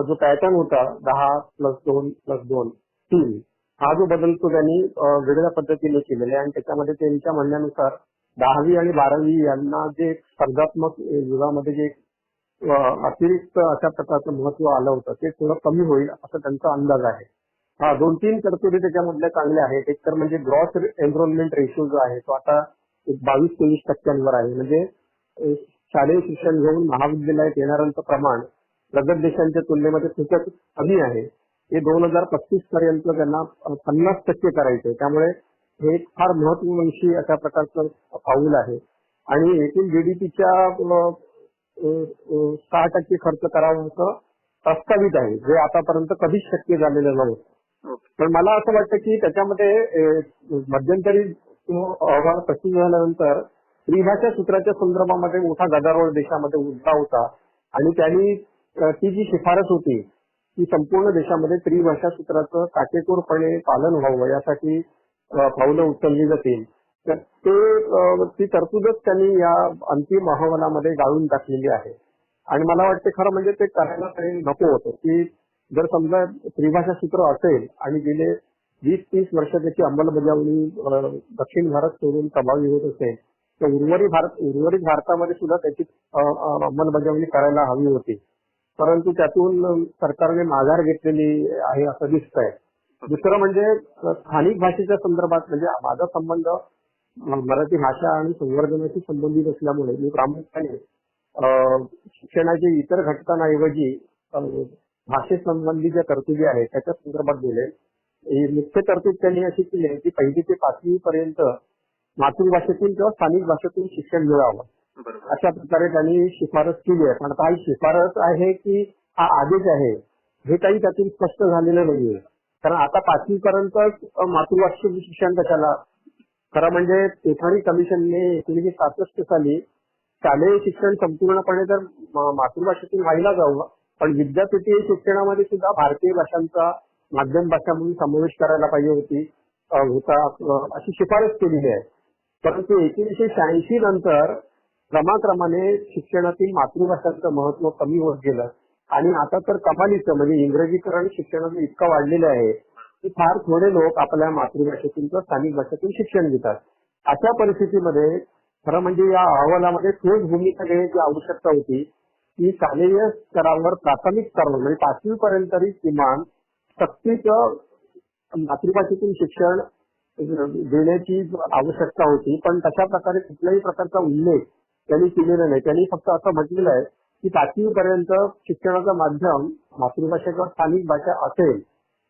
जो पॅटर्न होता 10+2+2+3 हा जो बदल तो त्यांनी वेगळ्या पद्धतीने केलेला आहे आणि त्याच्यामध्ये त्यांच्या म्हणण्यानुसार 10वी आणि 12वी यांना जे स्पर्धात्मक युगामध्ये जे अतिरिक्त अशा प्रकारचं महत्व आलं होतं ते थोडं कमी होईल असं त्यांचा अंदाज आहे. 2-3 तरतुदी त्याच्यामधल्या चांगल्या आहेत. एक तर म्हणजे ग्रॉस एनरोलमेंट रेशो जो आहे तो आता 22-23% आहे. म्हणजे शालेय शिक्षण घेऊन महाविद्यालयात येणाऱ्यांचं प्रमाण प्रगत देशांच्या तुलनेमध्ये खूपच कमी आहे. हे 2035 पर्यंत त्यांना 50% करायचे. त्यामुळे हे एक फार महत्ववंशी अशा प्रकारचं पाऊल आहे. आणि एकूण जीडीपीच्या 6% खर्च करावा असं प्रस्तावित आहे, जे आतापर्यंत कधीच शक्य झालेलं नव्हतं. पण मला असं वाटतं की त्याच्यामध्ये मध्यंतरी अहवाल प्रसिद्ध झाल्यानंतर त्रिभाषा सूत्राच्या संदर्भामध्ये मोठा गदारोळ देशामध्ये उडला होता आणि त्यांनी ती जी शिफारस होती ती संपूर्ण देशामध्ये त्रिभाषा सूत्राचं काटेकोरपणे पालन व्हावं यासाठी पावलं उचलली जातील. तर ती तरतूदच त्यांनी या अंतिम अहवालामध्ये गाळून टाकलेली आहे. आणि मला वाटते खरं म्हणजे ते करायला काही नको होतं की जर समजा त्रिभाषा सूत्र असेल आणि गेले 20-30 वर्ष त्याची अंमलबजावणी दक्षिण भारत सोडून प्रभावी होत असेल तर उर्वरित भारतामध्ये सुद्धा त्याची अंमलबजावणी करायला हवी होती. परंतु त्यातून सरकारने माघार घेतलेली आहे असं दिसतंय. दुसरं म्हणजे स्थानिक भाषेच्या संदर्भात म्हणजे माझा संबंध मराठी भाषा आणि संवर्धनाशी संबंधित असल्यामुळे मी प्रामुख्याने शिक्षणाच्या इतर घटकांऐवजी भाषेसंबंधी ज्या तरतुदी आहेत त्याच्या संदर्भात बोलेल. मुख्य तरतूद त्यांनी अशी केली आहे की 1ली ते 5वी पर्यंत मातृभाषेतून किंवा स्थानिक भाषेतून शिक्षण मिळावं अशा प्रकारे त्यांनी शिफारस केली आहे. पण आता ही शिफारस आहे की हा आदेश आहे हे काही त्यातून स्पष्ट झालेलं नाहीये. कारण आता 5वी पर्यंत मातृभाषेतून शिक्षण कशाला. खरं म्हणजे पेठारी कमिशनने 1966 साली शालेय शिक्षण संपूर्णपणे तर मातृभाषेतून व्हायला जावं पण विद्यापीठीय शिक्षणामध्ये सुद्धा भारतीय भाषांचा माध्यम भाषा म्हणून समावेश करायला पाहिजे होता अशी शिफारस केलेली आहे. परंतु 1986 नंतर क्रमाक्रमाने शिक्षणातील मातृभाषांचं महत्व कमी होत गेलं आणि आता तर कमालीचं म्हणजे इंग्रजीकरण शिक्षणाचं इतकं वाढलेलं आहे की फार थोडे लोक आपल्या मातृभाषेतून किंवा स्थानिक भाषेतून शिक्षण घेतात. अशा परिस्थितीमध्ये खरं म्हणजे या अहवालामध्ये ठोस भूमिका घेण्याची आवश्यकता होती की शालेय स्तरावर प्राथमिक स्तरावर म्हणजे 5वी पर्यंत तरी किमान सक्तीचं मातृभाषेतून शिक्षण देण्याची आवश्यकता होती. पण तशा प्रकारे कुठल्याही प्रकारचा उल्लेख त्यांनी केलेला नाही. त्यांनी फक्त असं म्हटलेलं आहे की 5वी पर्यंत शिक्षणाचं माध्यम मातृभाषा किंवा स्थानिक भाषा असेल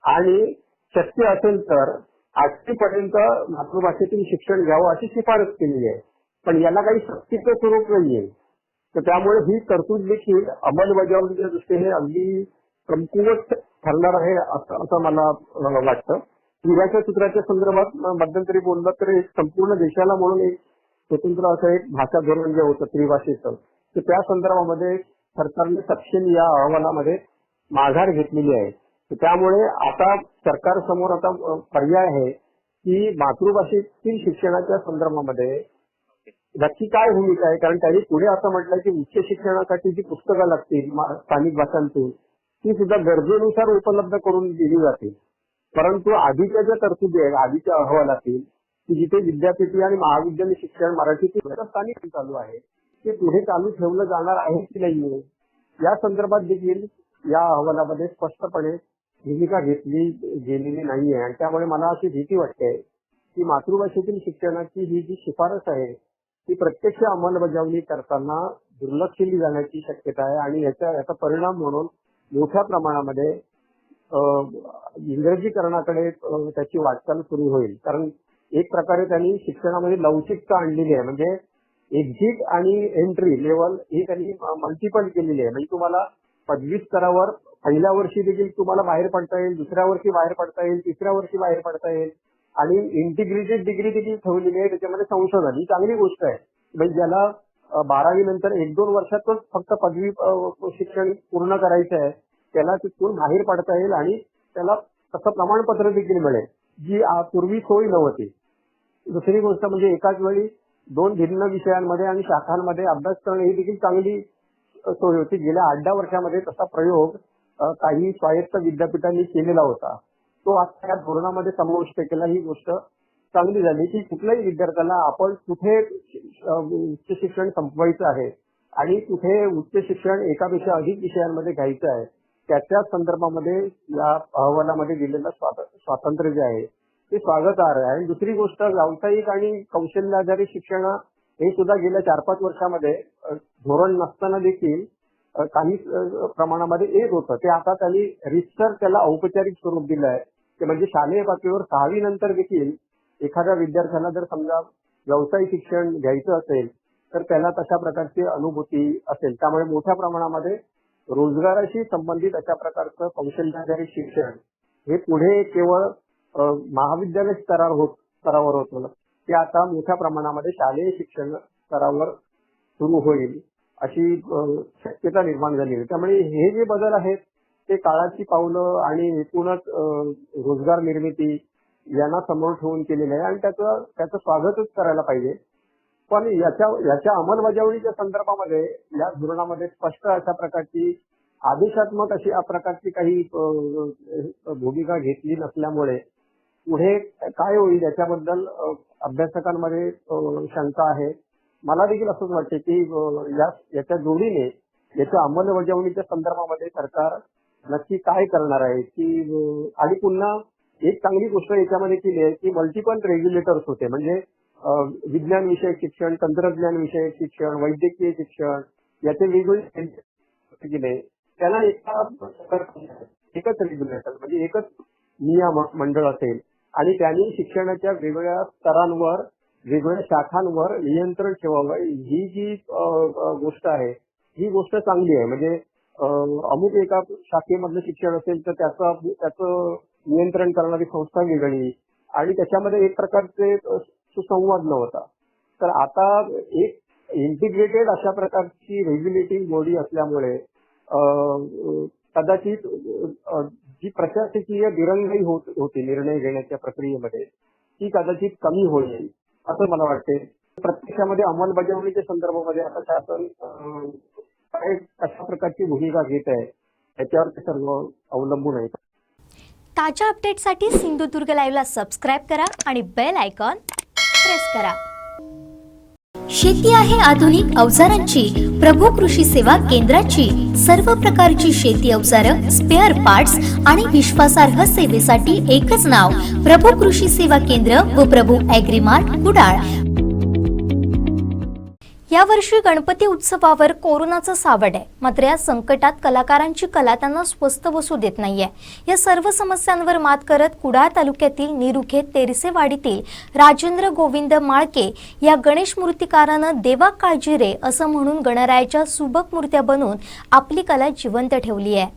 आणि शक्य असेल तर 8वी पर्यंत मातृभाषेतून शिक्षण घ्यावं अशी शिफारस केलेली आहे. पण याला काही सक्तीचं स्वरूप नाहीये. तर त्यामुळे ही तरतूद देखील अंमलबजावणीच्या दृष्टीने अगदी कमकुवत ठरणार आहे असं मला वाटतं. त्रिभाषा सूत्राच्या संदर्भात मध्यंतरी बोललं तर एक संपूर्ण देशाला म्हणून एक स्वतंत्र असं एक भाषा धोरण जे होतं त्रिभाषेचं तर त्या संदर्भामध्ये सरकारने तपशील या अहवालामध्ये माघार घेतलेली आहे. त्यामुळे आता सरकारसमोर आता पर्याय आहे की मातृभाषेतील शिक्षणाच्या संदर्भामध्ये नक्की काय भूमिका आहे. कारण त्यांनी पुढे असं म्हटलंय की उच्च शिक्षणासाठी जी पुस्तकं लागतील स्थानिक भाषांतून ती सुद्धा गरजेनुसार उपलब्ध करून दिली जातील. परंतु आधीच्या ज्या तरतुदी आहेत आधीच्या अहवालातील की जिथे विद्यापीठी आणि महाविद्यालय शिक्षण मराठीतील स्थानिक चालू आहे ते पुढे चालू ठेवलं जाणार आहे की नाहीये या संदर्भात देखील या अहवालामध्ये स्पष्टपणे भूमिका घेतली गेलेली नाहीये आणि त्यामुळे मला अशी भीती वाटते की मातृभाषेतील शिक्षणाची ही जी शिफारस आहे ती प्रत्यक्ष अंमलबजावणी करताना दुर्लक्षिली जाण्याची शक्यता आहे आणि याचा परिणाम म्हणून मोठ्या प्रमाणामध्ये इंग्रजीकरणाकडे त्याची वाटचाल सुरू होईल. कारण एक प्रकारे त्यांनी शिक्षणामध्ये लवचिकता आणलेली आहे. म्हणजे एक्झिट आणि एंट्री लेवल ही त्यांनी मल्टिपल केलेली आहे. म्हणजे तुम्हाला पदवी स्तरावर पहिल्या वर्षी देखील तुम्हाला बाहेर पडता येईल, दुसऱ्या वर्षी बाहेर पडता येईल, तिसऱ्या वर्षी बाहेर पडता येईल आणि इंटिग्रेटेड डिग्री देखील ठेवलेली आहे. त्याच्यामध्ये संशोधन ही चांगली गोष्ट आहे. म्हणजे ज्याला 12वी नंतर 1-2 वर्षातच फक्त पदवी शिक्षण पूर्ण करायचं आहे त्याला तिथून बाहेर पडता येईल आणि त्याला तसं प्रमाणपत्र देखील मिळेल, जी पूर्वी सोय नव्हती. दुसरी गोष्ट म्हणजे एकाच वेळी 2 भिन्न विषयांमध्ये आणि शाखांमध्ये अभ्यास करणे ही देखील चांगली सोय होती. गेल्या 8-10 वर्षामध्ये तसा प्रयोग काही स्वायत्त विद्यापीठांनी केलेला होता. तो आता या धोरणामध्ये समाविष्ट केला. ही गोष्ट चांगली झाली की कुठल्याही विद्यार्थ्याला आपण कुठे उच्च शिक्षण संपवायचं आहे आणि कुठे उच्च शिक्षण एकापेक्षा अधिक विषयांमध्ये घ्यायचं आहे त्याच्या संदर्भामध्ये या अहवालामध्ये दिलेलं स्वातंत्र्य जे आहे ते स्वागतार्ह आहे. आणि दुसरी गोष्ट व्यावसायिक आणि कौशल्याधारित शिक्षण हे सुद्धा गेल्या 4-5 वर्षामध्ये धोरण नसताना देखील काही प्रमाणामध्ये येत होतं. ते आता त्यांनी रितसर त्याला औपचारिक स्वरूप दिलं आहे. ते म्हणजे शालेय पातळीवर 6वी नंतर देखील एखाद्या विद्यार्थ्याला जर समजा व्यवसाय शिक्षण घ्यायचं असेल तर त्याला तशा प्रकारची अनुभूती असेल. त्यामुळे मोठ्या प्रमाणामध्ये रोजगाराशी संबंधित अशा प्रकारचं कौशल्याधारित शिक्षण हे पुढे केवळ महाविद्यालय स्तरावर होतं ते आता मोठ्या प्रमाणामध्ये शालेय शिक्षण स्तरावर सुरू होईल अशी शक्यता निर्माण झाली आहे. त्यामुळे हे जे बदल आहेत ते काळाची पावलं आणि एकूणच रोजगार निर्मिती यांना समोर ठेवून केलेलं आहे आणि त्याचं स्वागतच करायला पाहिजे. पण याच्या अंमलबजावणीच्या संदर्भामध्ये या धोरणामध्ये स्पष्ट अशा प्रकारची आदेशात्मक अशी प्रकारची काही भूमिका घेतली नसल्यामुळे पुढे काय होईल याच्याबद्दल अभ्यासकांमध्ये शंका आहे. मला देखील असंच वाटते की याच्या जोडीने याच्या अंमलबजावणीच्या संदर्भामध्ये सरकार नक्की काय करणार आहे की आणि पुन्हा एक चांगली गोष्ट याच्यामध्ये केली आहे की मल्टिपल रेग्युलेटर्स होते. म्हणजे विज्ञान विषयक शिक्षण, तंत्रज्ञान विषयक शिक्षण, वैद्यकीय शिक्षण याचे वेगवेगळे केले. त्याला एकच रेग्युलेटर म्हणजे एकच नियामक मंडळ असेल आणि त्यांनी शिक्षणाच्या वेगवेगळ्या स्तरांवर वेगवेगळ्या शाखांवर नियंत्रण ठेवावं. ही जी गोष्ट आहे ही गोष्ट चांगली आहे. म्हणजे अमुक एका शाखेमधलं शिक्षण असेल तर त्याचं नियंत्रण करणारी संस्था वेगळी आणि त्याच्यामध्ये एक प्रकारचे सुसंवाद नव्हता. तर आता एक इंटिग्रेटेड अशा प्रकारची रेग्युलेटिंग बॉडी असल्यामुळे कदाचित जी प्रशासकीय दिरंगाई होती निर्णय घेण्याच्या प्रक्रियेमध्ये ती कदाचित कमी होईल असं मला वाटते. प्रत्यक्षामध्ये अंमलबजावणीच्या संदर्भामध्ये आता शासन कशा प्रकारची भूमिका घेत आहे याच्यावर ते सर्व अवलंबून आहे. ताज्या अपडेटसाठी सिंधुदुर्ग लाईव्हला सबस्क्राईब करा आणि बेल आयकॉन प्रेस करा. शेती आहे आधुनिक अवजारांची, प्रभू कृषी सेवा केंद्राची सर्व प्रकारची शेती अवजारं, स्पेअर पार्ट्स आणि विश्वासार्ह सेवेसाठी एकच नाव प्रभू कृषी सेवा केंद्र व प्रभू ॲग्रीमार्ट कुडाळ. यावर्षी गणपती उत्सवावर कोरोनाचं सावट आहे. मात्र या संकटात कलाकारांची कला त्यांना स्वस्त बसू देत नाहीये. या सर्व समस्यांवर मात करत कुडाळ तालुक्यातील निरुखे तेरसेवाडीतील राजेंद्र गोविंद माळके या गणेश मूर्तिकारानं देवा काळजी रे असं म्हणून गणरायाच्या सुबक मूर्त्या बनवून आपली कला जिवंत ठेवली आहे.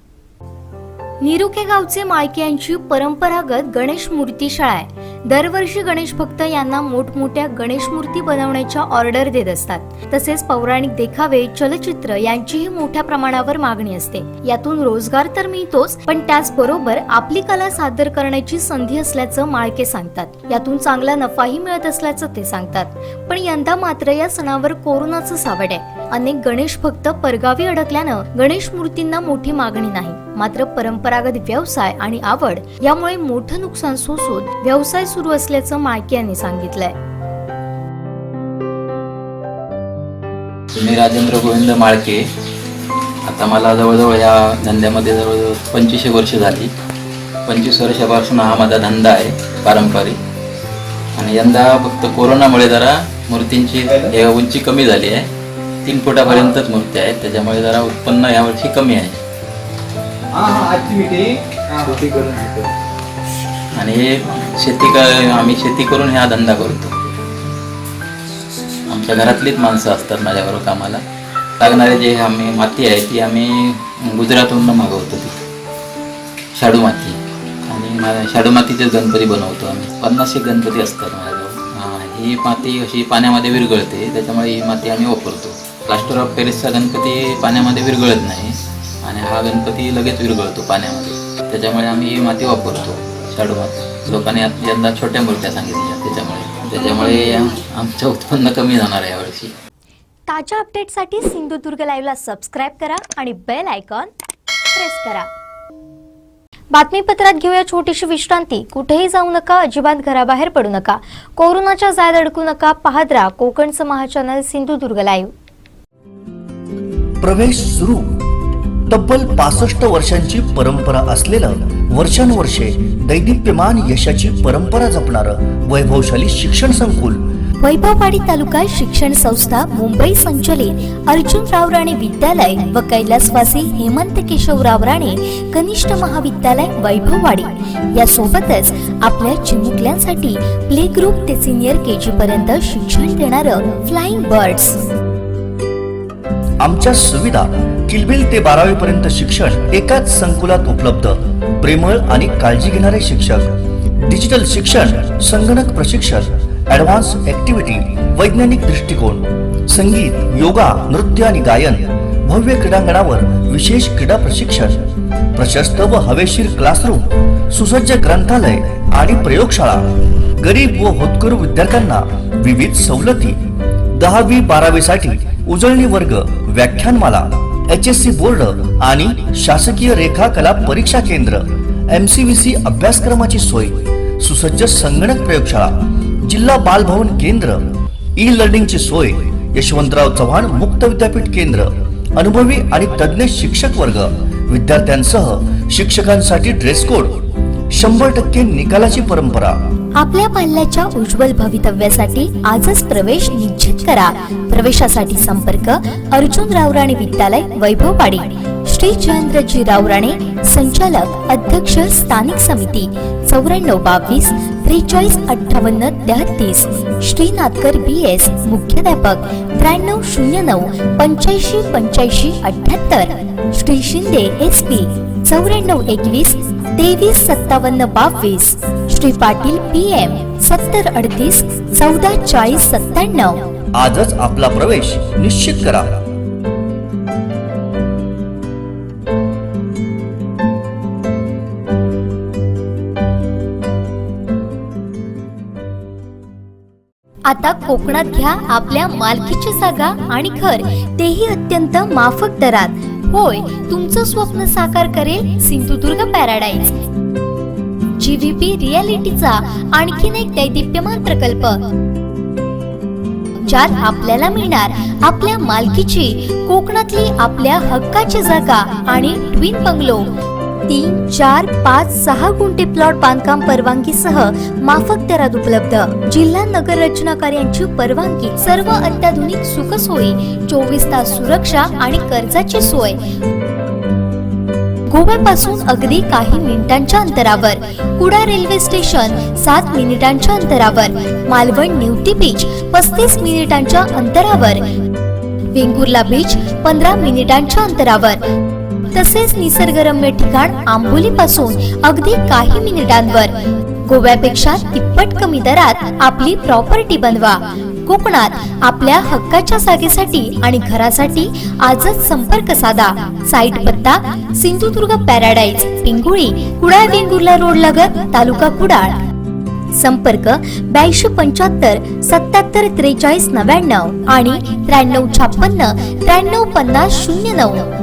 निरुखे गावचे माळके यांची परंपरागत गणेश मूर्ती शाळा आहे. दरवर्षी गणेश भक्त यांना मोठमोठ्या गणेश मूर्ती बनवण्याच्या ऑर्डर देत असतात. तसेच पौराणिक देखावे, चलचित्र यांचीही मोठ्या प्रमाणावर मागणी असते. यातून रोजगार तर मिळतोच, पण त्याचबरोबर आपली कला सादर करण्याची संधी असल्याचं माळके सांगतात. यातून चांगला नफाही मिळत असल्याचं ते सांगतात. पण यंदा मात्र या सणावर कोरोनाचं सावट आहे. अनेक गणेश भक्त परगावी अडकल्यानं गणेश मूर्तींना मोठी मागणी नाही. मात्र परंपरागत व्यवसाय आणि आवड यामुळे मोठं नुकसान सोसून व्यवसाय सुरू असल्याचं माळके यांनी सांगितलंय. मी राजेंद्र गोविंद माळके. आता मला जवळजवळ या धंद्यामध्ये जवळजवळ 25 वर्ष झाली. 25 वर्षापासून हा माझा धंदा आहे पारंपरिक. आणि यंदा फक्त कोरोनामुळे जरा मूर्तींची उंची कमी झाली आहे. 3 फुटापर्यंतच मूर्ती आहेत, त्याच्यामुळे जरा उत्पन्न यावर्षी कमी आहे. आणि हे आम्ही शेती करून हा धंदा करतो. आमच्या घरातलीच माणसं असतात माझ्याबरोबर कामाला. लागणारे जे आम्ही माती आहे ती आम्ही गुजरातहून मागवतो, ती शाडू माती. आणि शाडू मातीचे गणपती बनवतो आम्ही. 50 गणपती असतात माझ्याजवळ. ही माती अशी पाण्यामध्ये विरघळते, त्याच्यामुळे ही माती आम्ही वापरतो. प्लास्टर ऑफ पॅरिसचा गणपती पाण्यामध्ये विरघळत नाही आणि हा गणपती लगेच विरघळतो पाण्यामध्ये, त्याच्यामुळे आम्ही ही माती वापरतो, शाडू माती. लोकांनी यंदा छोट्या मूर्त्या सांगितल्या, त्याच्यामुळे आमचं उत्पन्न कमी जाणार आहे यावर्षी. ताज्या अपडेटसाठी सिंधुदुर्ग लाईव्हला सबस्क्राईब करा आणि बेल आयकॉन प्रेस करा. बातमीपत्रात घेऊया छोटीशी विश्रांती. कुठेही जाऊ नका, अजिबात घराबाहेर पडू नका, कोरोनाच्या जाळ्यात अडकू नका. पाहत राहा कोकणचं महाचॅनल सिंधुदुर्ग लाईव्ह. प्रवेश सुरू. तब्बल 65 वर्षांची परंपरा असलेलं, वर्षानुवर्षे दैदिप्यमान यशाची परंपरा जपणारं वैभवशाली शिक्षण संकुल वैभववाडी तालुका शिक्षण संस्था मुंबई संचलित अर्जुनराव राणे विद्यालय व कैलासवासी हेमंत केशवराव राणे कनिष्ठ महाविद्यालय वैभववाडी यासोबतच आपल्या चिमुकल्यांसाठी प्ले ग्रुप ते सिनियर KG पर्यंत शिक्षण देणारं फ्लाइंग बर्ड्स. आमच्या सुविधा किलबिल ते 12वी पर्यंत शिक्षण एकाच संकुलात उपलब्ध. प्रेमळ आणि काळजी घेणारे शिक्षक, डिजिटल शिक्षण, संगणक प्रशिक्षण, ॲडव्हान्स ॲक्टिव्हिटी, वैज्ञानिक दृष्टिकोन, संगीत, योगा, नृत्य आणि गायन, भव्य क्रीडांगणावर विशेष क्रीडा प्रशिक्षण, प्रशस्त व हवेशीर क्लासरूम, सुसज्ज ग्रंथालय आणि प्रयोगशाळा. गरीब व होतकरू विद्यार्थ्यांना विविध सवलती. 10वी 12वी साठी उजळणी वर्ग, व्याख्यानमाला, HSC बोर्ड आणि शासकीय रेखा कला परीक्षा केंद्र, MCVC अभ्यासक्रमाची सोय, सुसज्ज संगणक प्रयोगशाळा, जिल्हा बालभवन केंद्र, ई-लर्निंगची सोय, यशवंतराव चव्हाण मुक्त विद्यापीठ केंद्र, अनुभवी आणि तज्ञ शिक्षक वर्ग, विद्यार्थ्यांसह शिक्षकांसाठी ड्रेस कोड, 100% निकालाची परंपरा. आपल्या पाल्याच्या उज्ज्वल भवितव्यासाठी आजच प्रवेश निश्चित करा. प्रवेशासाठी संपर्क अर्जुनराव राणे विद्यालय वैभववाडी. श्री जयेंद्रजी राव राणे, संचालक, अध्यक्ष, स्थानिक समिती, 9422 43 58 33. श्रीनाथकर BS, मुख्याध्यापक, 9309 85 85 78. श्री शिंदे SP, 9421 23 57 22. श्री पाटील PM, 70 38 14 40 97. आजच आपला प्रवेश निश्चित करा. आता कोकणात घ्या आपल्या मालकीची जागा आणि घर, तेही अत्यंत माफक दरात. होय, तुमचं स्वप्न साकार करेल सिंधुदुर्ग पॅराडाईज. GVP रियालिटीचा आणखीन एक दैदिप्यमान प्रकल्प, ज्यात आपल्याला मिळणार आपल्या मालकीची कोकणातली आपल्या हक्काची जागा आणि ट्विन बंगलो. 3, 4, 5, 6 गुंठे प्लॉट बांधकाम परवानगीसह माफक दरात उपलब्ध. जिल्हा नगर रचना कार्यांची परवानगी, सर्व अत्याधुनिक सुखसोयी, 24 तास सुरक्षा आणि कर्जाची सोय. गोव्यापासून अगदी काही मिनिटांच्या अंतरावर. कुडा रेल्वे स्टेशन 7 मिनिटांच्या अंतरावर. मालवण निवती बीच 35 मिनिटांच्या अंतरावर. वेंगुर्ला बीच 15 मिनिटांच्या अंतरावर. तसेच निसर्गरम्य ठिकाण आंबोली पासून अगदी काही मिनिटांवर. गोव्यापेक्षा तिप्पट कमी दरात आपली प्रॉपर्टी बनवा. कोकणात आपल्या हक्काच्या जागेसाठी आणि घरासाठी आजच संपर्क साधा. साईट पत्ता सिंधुदुर्ग पॅराडाईज, पिंगुळी, कुडाळ वेंगुर्ला रोड लगत, तालुका कुडाळ. संपर्क 8275 77 43 99 आणि 9356 93 50 09.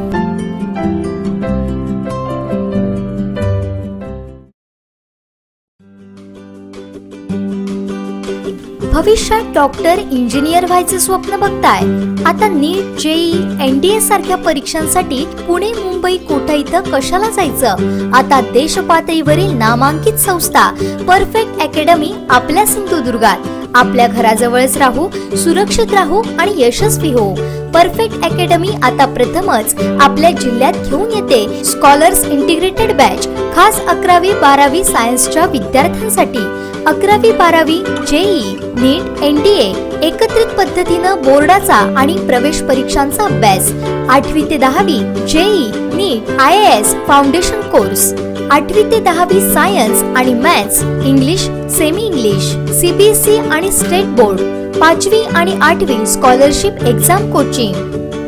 भविष्यात डॉक्टर, इंजिनियर व्हायचे स्वप्न बघताय? आता नीट, जेई, NDA सारख्या परीक्षांसाठी पुणे, मुंबई, कोटा इथं कशाला जायचं? आता देश पातळीवरील नामांकित संस्था परफेक्ट अकॅडमी आपल्या सिंधुदुर्गात. आपल्या घराजवळच राहू, सुरक्षित राहू आणि यशस्वी हो. परफेक्ट अकॅडमी आता प्रथमच आपल्या जिल्ह्यात घेऊन येते स्कॉलर्स इंटिग्रेटेड बॅच, खास 11वी 12वी सायन्सच्या विद्यार्थ्यांसाठी. 11वी 12वी, जेई, नीट, NDA एकत्रित पद्धतीनं बोर्डाचा आणि प्रवेश परीक्षांचा अभ्यास. 8वी ते 10वी, जेई, नीट, IAS फाउंडेशन कोर्स. 8वी ते 10वी सायन्स आणि maths, English, semi English, CBSE आणि स्टेट बोर्ड. 5वी आणि 8वी स्कॉलरशिप एक्झाम कोचिंग.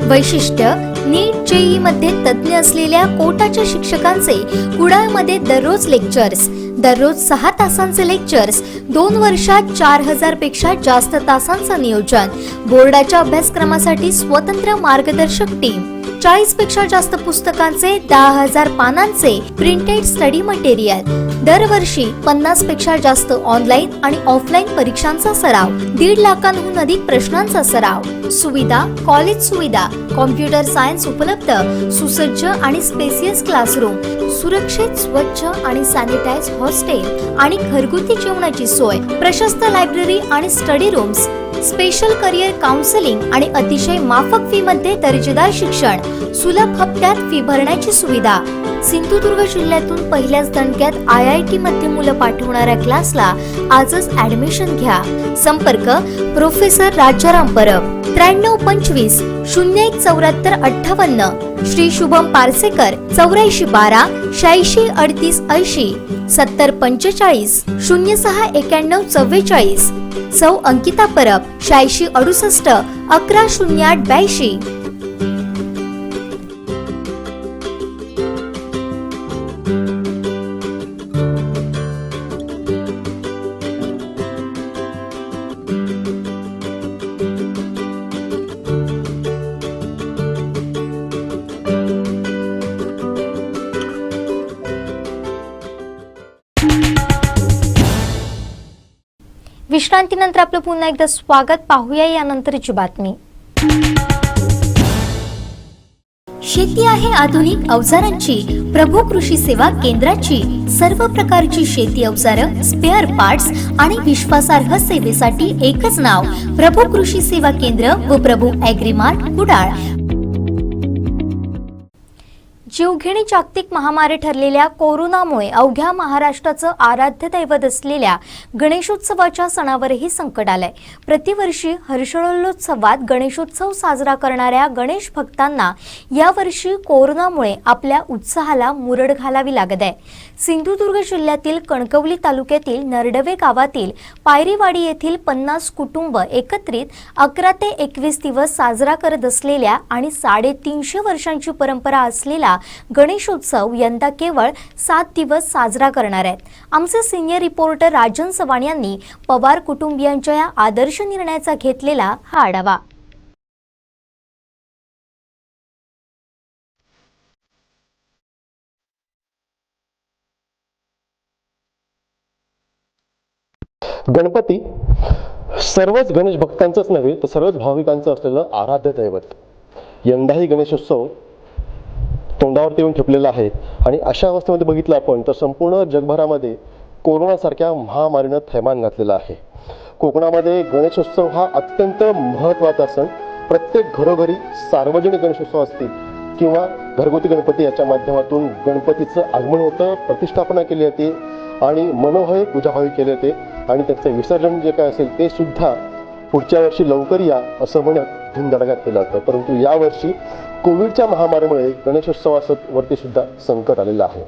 वैशिष्ट्य, नीट, जेई मध्ये तज्ज्ञ असलेल्या कोटाच्या शिक्षकांचे कुडाळमध्ये दररोज लेक्चर्स. दररोज 6 तासांचे लेक्चर्स. 2 वर्षात 4000 पेक्षा जास्त तासांचं नियोजन. बोर्डाच्या अभ्यासक्रमासाठी स्वतंत्र मार्गदर्शक टीम. 40 पेक्षा जास्त पुस्तकांचे, 10,000 पानांचे प्रिंटेड स्टडी मटेरियल. दरवर्षी 50 पेक्षा जास्त ऑनलाईन आणि ऑफलाईन परीक्षांचा सराव. 1.5 लाखांहून अधिक प्रश्नांचा सराव. सुविधा, कॉलेज सुविधा, कॉम्प्युटर सायन्स उपलब्ध, सुसज्ज आणि स्पेसियस क्लासरूम, सुरक्षित, स्वच्छ आणि सॅनिटाइज हॉस्टेल आणि घरगुती जेवणाची सोय, प्रशस्त लायब्ररी आणि study rooms, special career counselling आणि अतिशय माफक फी मध्ये दर्जेदार शिक्षण, सुलभ हप्त्यात फी भरण्याची सुविधा. सिंधुदुर्ग जिल्ह्यातून पहिल्याच दणक्यात IIT मध्ये मुलं पाठवणाऱ्या क्लासला आजच ऍडमिशन घ्या. संपर्क प्रोफेसर राजाराम परब 9325 01 74 58, श्री शुभम पारसेकर 8412 86 38 80, 70 45 06 91 44, सौ अंकिता परब 86 68 11 08 82. विश्रांतीनंतर आपलं पुन्हा एकदा स्वागत. पाहूया यानंतरची बातमी. शेती आहे आधुनिक अवजारांची, प्रभू कृषी सेवा केंद्राची. सर्व प्रकारची शेती अवजारं, स्पेअर पार्ट्स आणि विश्वासार्ह सेवेसाठी एकच नाव, प्रभू कृषी सेवा केंद्र व प्रभू ॲग्रीमार्ट कुडाळ. जीवघेणी जागतिक महामारी ठरलेल्या कोरोनामुळे अवघ्या महाराष्ट्राचं आराध्य दैवत असलेल्या गणेशोत्सवाच्या सणावरही संकट आलंय. प्रतिवर्षी हर्षोल्लोत्सवात गणेशोत्सव साजरा करणाऱ्या गणेश भक्तांना यावर्षी कोरोनामुळे आपल्या उत्साहाला मुरड घालावी लागत आहे. सिंधुदुर्ग जिल्ह्यातील कणकवली तालुक्यातील नरडवे गावातील पायरीवाडी येथील 50 कुटुंब एकत्रित 11 ते 21 दिवस साजरा करत असलेल्या आणि 350 वर्षांची परंपरा असलेला गणेशोत्सव यंदा केवळ 7 दिवस साजरा करणार आहेत. आमचे सिनियर रिपोर्टर राजन चव्हाण यांनी पवार कुटुंबियांच्या या आदर्श निर्णयाचा घेतलेला हा आढावा. गणपती सर्वच गणेश भक्तांचंच नव्हे तर सर्वच भाविकांचं असलेलं आराध्य दैवत. यंदाही गणेशोत्सव तोंडावरती येऊन ठेपलेला आहे आणि अशा अवस्थेमध्ये बघितलं आपण तर संपूर्ण जगभरामध्ये कोरोनासारख्या महामारीनं थैमान घातलेला आहे. कोकणामध्ये गणेशोत्सव हा अत्यंत महत्त्वाचा सण. प्रत्येक घरोघरी सार्वजनिक गणेशोत्सव असतील किंवा घरगुती गणपती याच्या माध्यमातून गणपतीचं आगमन होतं, प्रतिष्ठापना केली जाते आणि मनोहय पूजाभावी केले जाते आणि त्याचं विसर्जन जे काय असेल ते सुद्धा पुढच्या वर्षी लवकर या असं म्हणत धुमधडाक्यात केलं जातं. परंतु यावर्षी कोविडच्या महामारीमुळे गणेशोत्सवावरती सुद्धा संकट आलेलं आहे.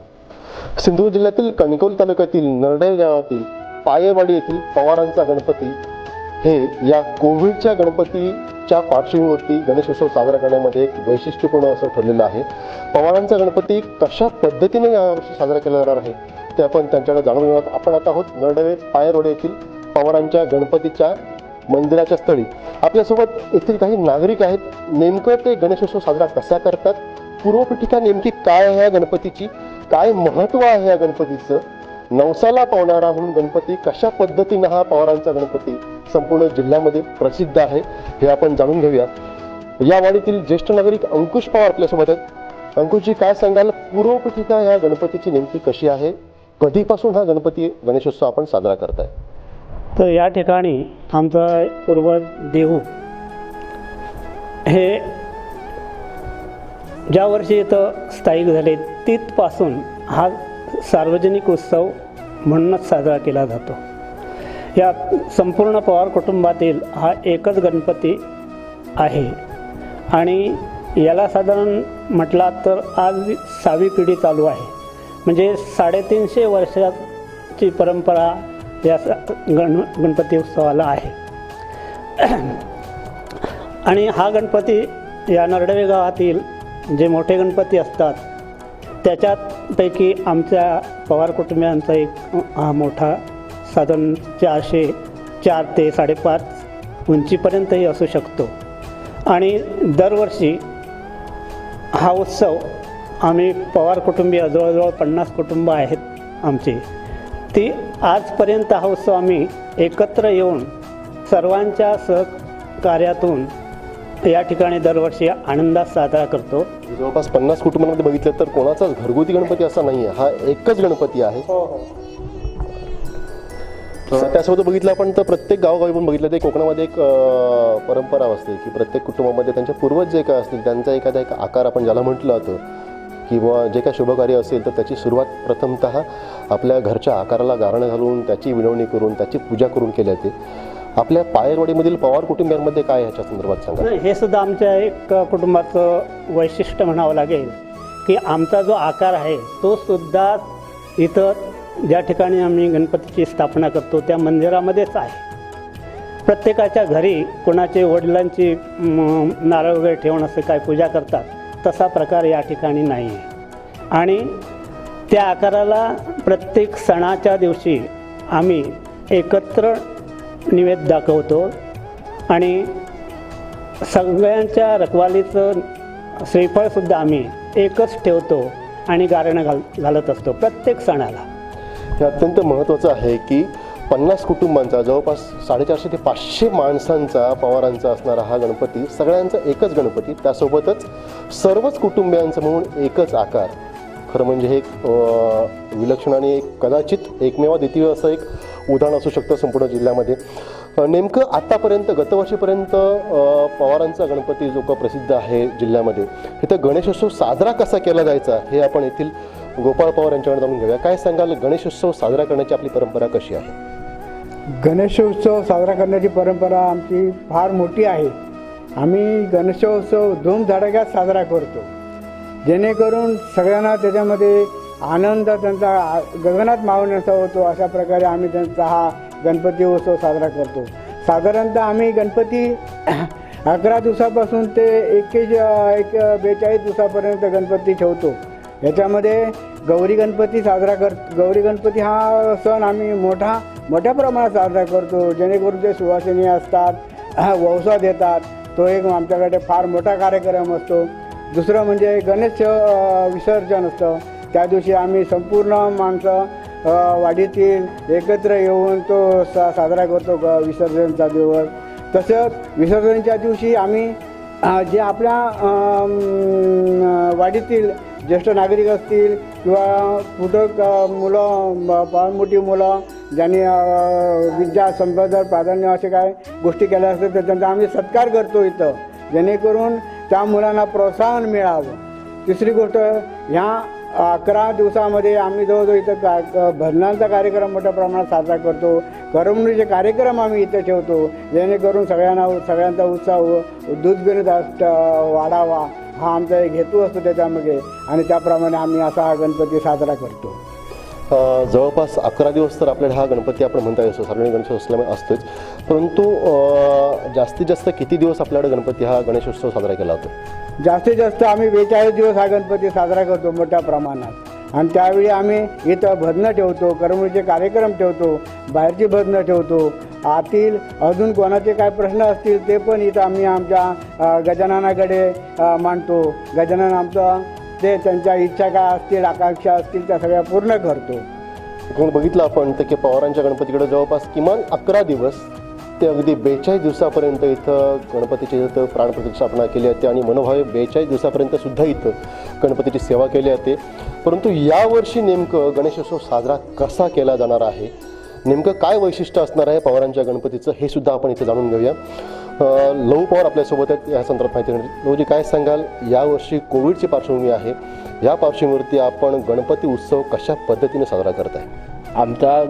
सिंधुदुर्ग जिल्ह्यातील कणकवली तालुक्यातील नरडे गावातील पायेवाडी येथील पवारांचा गणपती हे या कोविडच्या गणपतीच्या पार्श्वभूमीवरती गणेशोत्सव साजरा करण्यामध्ये एक वैशिष्ट्यपूर्ण असं ठरलेलं आहे. पवारांचा गणपती कशा पद्धतीने यावर्षी साजरा केला जाणार आहे ते आपण त्यांच्याकडे जाणून घेणार. आपण आता आहोत नरडे पायेवाडी येथील पवारांच्या गणपतीच्या मंदिराच्या स्थळी. आपल्यासोबत येथील काही नागरिक आहेत. नेमकं ते गणेशोत्सव साजरा कसा करतात, पूर्वपीठिका नेमकी काय आहे या गणपतीची, काय महत्त्व आहे या गणपतीचं, नवसाला पावणारा म्हणून गणपती कशा पद्धतीनं हा पवारांचा गणपती संपूर्ण जिल्ह्यामध्ये प्रसिद्ध आहे हे आपण जाणून घेऊया. या वाडीतील ज्येष्ठ नागरिक अंकुश पवार आपल्यासोबत आहेत. अंकुशजी, काय सांगाल, पूर्वपीठिका या गणपतीची नेमकी कशी आहे? कधीपासून हा गणेशोत्सव आपण साजरा करताय? तर या ठिकाणी आमचा पूर्वज देहू हे ज्या वर्षी इथं स्थायिक झाले तिथपासून हा सार्वजनिक उत्सव म्हणूनच साजरा केला जातो. या संपूर्ण पवार कुटुंबातील हा एकच गणपती आहे आणि याला साधारण म्हटला तर आज 6वी पिढी चालू आहे. म्हणजे 350 वर्षाची परंपरा या गणपती उत्सवाला आहे. आणि हा गणपती या नरडवे गावातील जे मोठे गणपती असतात त्याच्यापैकी आमच्या पवार कुटुंबियांचा एक हा मोठा साधारण 4 ते 5.5 उंचीपर्यंतही असू शकतो. आणि दरवर्षी हा उत्सव आम्ही पवार कुटुंबीय जवळजवळ 50 कुटुंब आहेत आमची, ती आजपर्यंत हा उत्सव आम्ही एकत्र येऊन सर्वांच्या सहकार्यातून या ठिकाणी दरवर्षी आनंदात साजरा करतो. जवळपास 50 कुटुंबांमध्ये बघितलं तर कोणाचाच घरगुती गणपती असा नाही आहे, हा एकच गणपती आहे. त्यासोबत बघितलं आपण तर प्रत्येक गावोगावी पण बघितलं ते कोकणामध्ये एक परंपरा असते की प्रत्येक कुटुंबामध्ये त्यांचे पूर्वज जे काय असतील त्यांचा एखादा एक आकार आपण ज्याला म्हटलं जातं किंवा जे काय शुभकार्य असेल तर त्याची सुरुवात प्रथमतः आपल्या घरच्या आकाराला गारणं घालून त्याची विनवणी करून त्याची पूजा करून केली जाते. आपल्या पायरवाडीमधील पवार कुटुंबियांमध्ये काय ह्याच्या संदर्भात सांगा? हे सुद्धा आमच्या एक कुटुंबाचं वैशिष्ट्य म्हणावं लागेल की आमचा जो आकार आहे तो सुद्धा इथं ज्या ठिकाणी आम्ही गणपतीची स्थापना करतो त्या मंदिरामध्येच आहे. प्रत्येकाच्या घरी कोणाचे वडिलांची नारळ वगैरे ठेवून असं काय पूजा करतात तसा प्रकार या ठिकाणी नाही आहे. आणि त्या आकाराला प्रत्येक सणाच्या दिवशी आम्ही एकत्र निवेद दाखवतो आणि सगळ्यांच्या रखवालीचं श्रीफळसुद्धा आम्ही एकच ठेवतो आणि गारणं घालत असतो प्रत्येक सणाला. हे अत्यंत महत्त्वाचं आहे की 50 कुटुंबांचा जवळपास 450 ते 500 माणसांचा पवारांचा असणारा हा गणपती सगळ्यांचा एकच गणपती, त्यासोबतच सर्वच कुटुंबियांचं म्हणून एकच आकार. खरं म्हणजे हे एक विलक्षण आणि एक कदाचित एकमेव अद्वितीय असं एक उदाहरण असू शकतं संपूर्ण जिल्ह्यामध्ये. नेमकं आत्तापर्यंत गतवर्षीपर्यंत पवारांचा गणपती जो का प्रसिद्ध आहे जिल्ह्यामध्ये, इथं गणेशोत्सव साजरा कसा केला जायचा हे आपण येथील गोपाळ पवार यांच्याकडे जाणून घेऊया. काय सांगाल, गणेशोत्सव साजरा करण्याची आपली परंपरा कशी आहे? गणेशोत्सव साजरा करण्याची परंपरा आमची फार मोठी आहे. आम्ही गणेशोत्सव धूमधडाक्यात साजरा करतो जेणेकरून सगळ्यांना त्याच्यामध्ये आनंद त्यांचा गगनात मावण्याचा होतो. अशा प्रकारे आम्ही त्यांचा हा गणपती उत्सव साजरा करतो. साधारणतः आम्ही गणपती 11 दिवसापासून ते 42 दिवसापर्यंत गणपती ठेवतो. याच्यामध्ये गौरी गणपती गौरी गणपती हा सण आम्ही मोठ्या प्रमाणात साजरा करतो जेणेकरून ते सुवासिनी असतात, वौसा देतात. तो एक आमच्याकडे फार मोठा कार्यक्रम असतो. दुसरं म्हणजे गणेश विसर्जन असतं. त्या दिवशी आम्ही संपूर्ण माणसं वाडीतील एकत्र येऊन तो साजरा करतो विसर्जनचा दिवस. तसंच विसर्जनच्या दिवशी आम्ही जे आपल्या वाडीतील ज्येष्ठ नागरिक असतील किंवा कुठं मुलं मोठी मुलं ज्यांनी विद्या संपादन प्राधान्य असे काय गोष्टी केल्या असतात तर त्यांचा आम्ही सत्कार करतो इथं जेणेकरून त्या मुलांना प्रोत्साहन मिळावं. तिसरी गोष्ट, ह्या 11 दिवसामध्ये आम्ही जवळजवळ इथं भजनांचा कार्यक्रम मोठ्या प्रमाणात साजरा करतो. करमणुकीचे कार्यक्रम आम्ही इथं ठेवतो जेणेकरून सगळ्यांचा उत्साह दुधगणित वाढावा हा आमचा एक हेतू असतो त्याच्यामध्ये आणि त्याप्रमाणे आम्ही असा हा गणपती साजरा करतो. जवळपास 11 दिवस तर आपल्याला हा गणपती आपण म्हणता येतो सार्वजनिक गणेशोत्सव असतोच, परंतु जास्तीत जास्त किती दिवस आपल्याकडे गणपती हा गणेशोत्सव साजरा केला होतो? जास्तीत जास्त आम्ही 42 दिवस हा गणपती साजरा करतो मोठ्या प्रमाणात. आणि त्यावेळी आम्ही इथं भजनं ठेवतो, करमणुकीचे कार्यक्रम ठेवतो, बाहेरची भजनं ठेवतो. आतील अजून कोणाचे काय प्रश्न असतील ते पण इथं आम्ही आमच्या गजाननाकडे मांडतो. गजानन आमचं ते त्यांच्या इच्छा काय असतील, आकांक्षा असतील त्या सगळ्या पूर्ण करतो. बघितलं आपण तर की पवारांच्या गणपतीकडे जवळपास किमान 11 दिवस ते अगदी 42 दिवसापर्यंत इथं गणपतीची इथं प्राणप्रतिष्ठापना केली जाते आणि मनोभावे 42 दिवसापर्यंत सुद्धा इथं गणपतीची सेवा केली जाते. परंतु यावर्षी नेमकं गणेशोत्सव साजरा कसा केला जाणार आहे, नेमकं काय वैशिष्ट्य असणार आहे पवारांच्या गणपतीचं, हे सुद्धा आपण इथे जाणून घेऊया. लहू पवार आपल्यासोबत आहेत, या संदर्भात माहिती देणार. लहूजी, काय सांगाल, यावर्षी कोविडची पार्श्वभूमी आहे, या पार्श्वभूमीवरती आपण गणपती उत्सव कशा पद्धतीने साजरा करत आहे? आमचा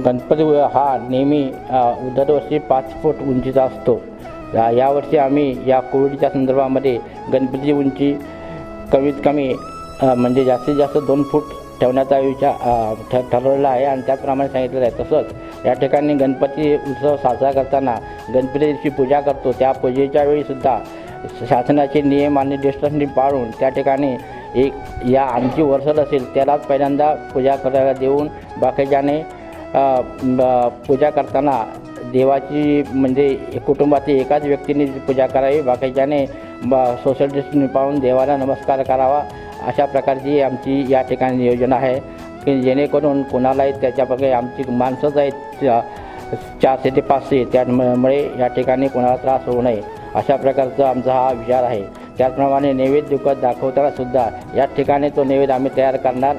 गणपती हा नेहमी दरवर्षी 5 फूट उंचीचा असतो. यावर्षी आम्ही या कोविडच्या संदर्भामध्ये गणपतीची उंची कमीत कमी म्हणजे जास्तीत जास्त 2 फूट ठेवण्याचा विचार ठरवलेला आहे आणि त्याचप्रमाणे सांगितलेलं आहे. तसंच या ठिकाणी गणपती उत्सव साजरा करताना गणपतीची पूजा करतो, त्या पूजेच्या वेळीसुद्धा शासनाचे नियम आणि डिस्टन्सनी पाळून त्या ठिकाणी या आमची वर्षल असेल त्यालाच पहिल्यांदा पूजा करायला देऊन बाकीच्याने पूजा करताना देवाची म्हणजे कुटुंबातील एकाच व्यक्तीने पूजा करावी, बाकीच्याने सोशल डिस्टन्स पाळून देवाला नमस्कार करावा. अशा प्रकारची आमची या ठिकाणी नियोजन आहे की जेणेकरून कोणालाही त्याच्यापैकी आमची माणसंच आहेत 400 ते 500, त्यामुळे या ठिकाणी कोणाला त्रास होऊ नये अशा प्रकारचा आमचा हा विचार आहे. त्याचप्रमाणे नैवेद्य दाखवताना सुद्धा या ठिकाणी तो नैवेद्य आम्ही तयार करणार.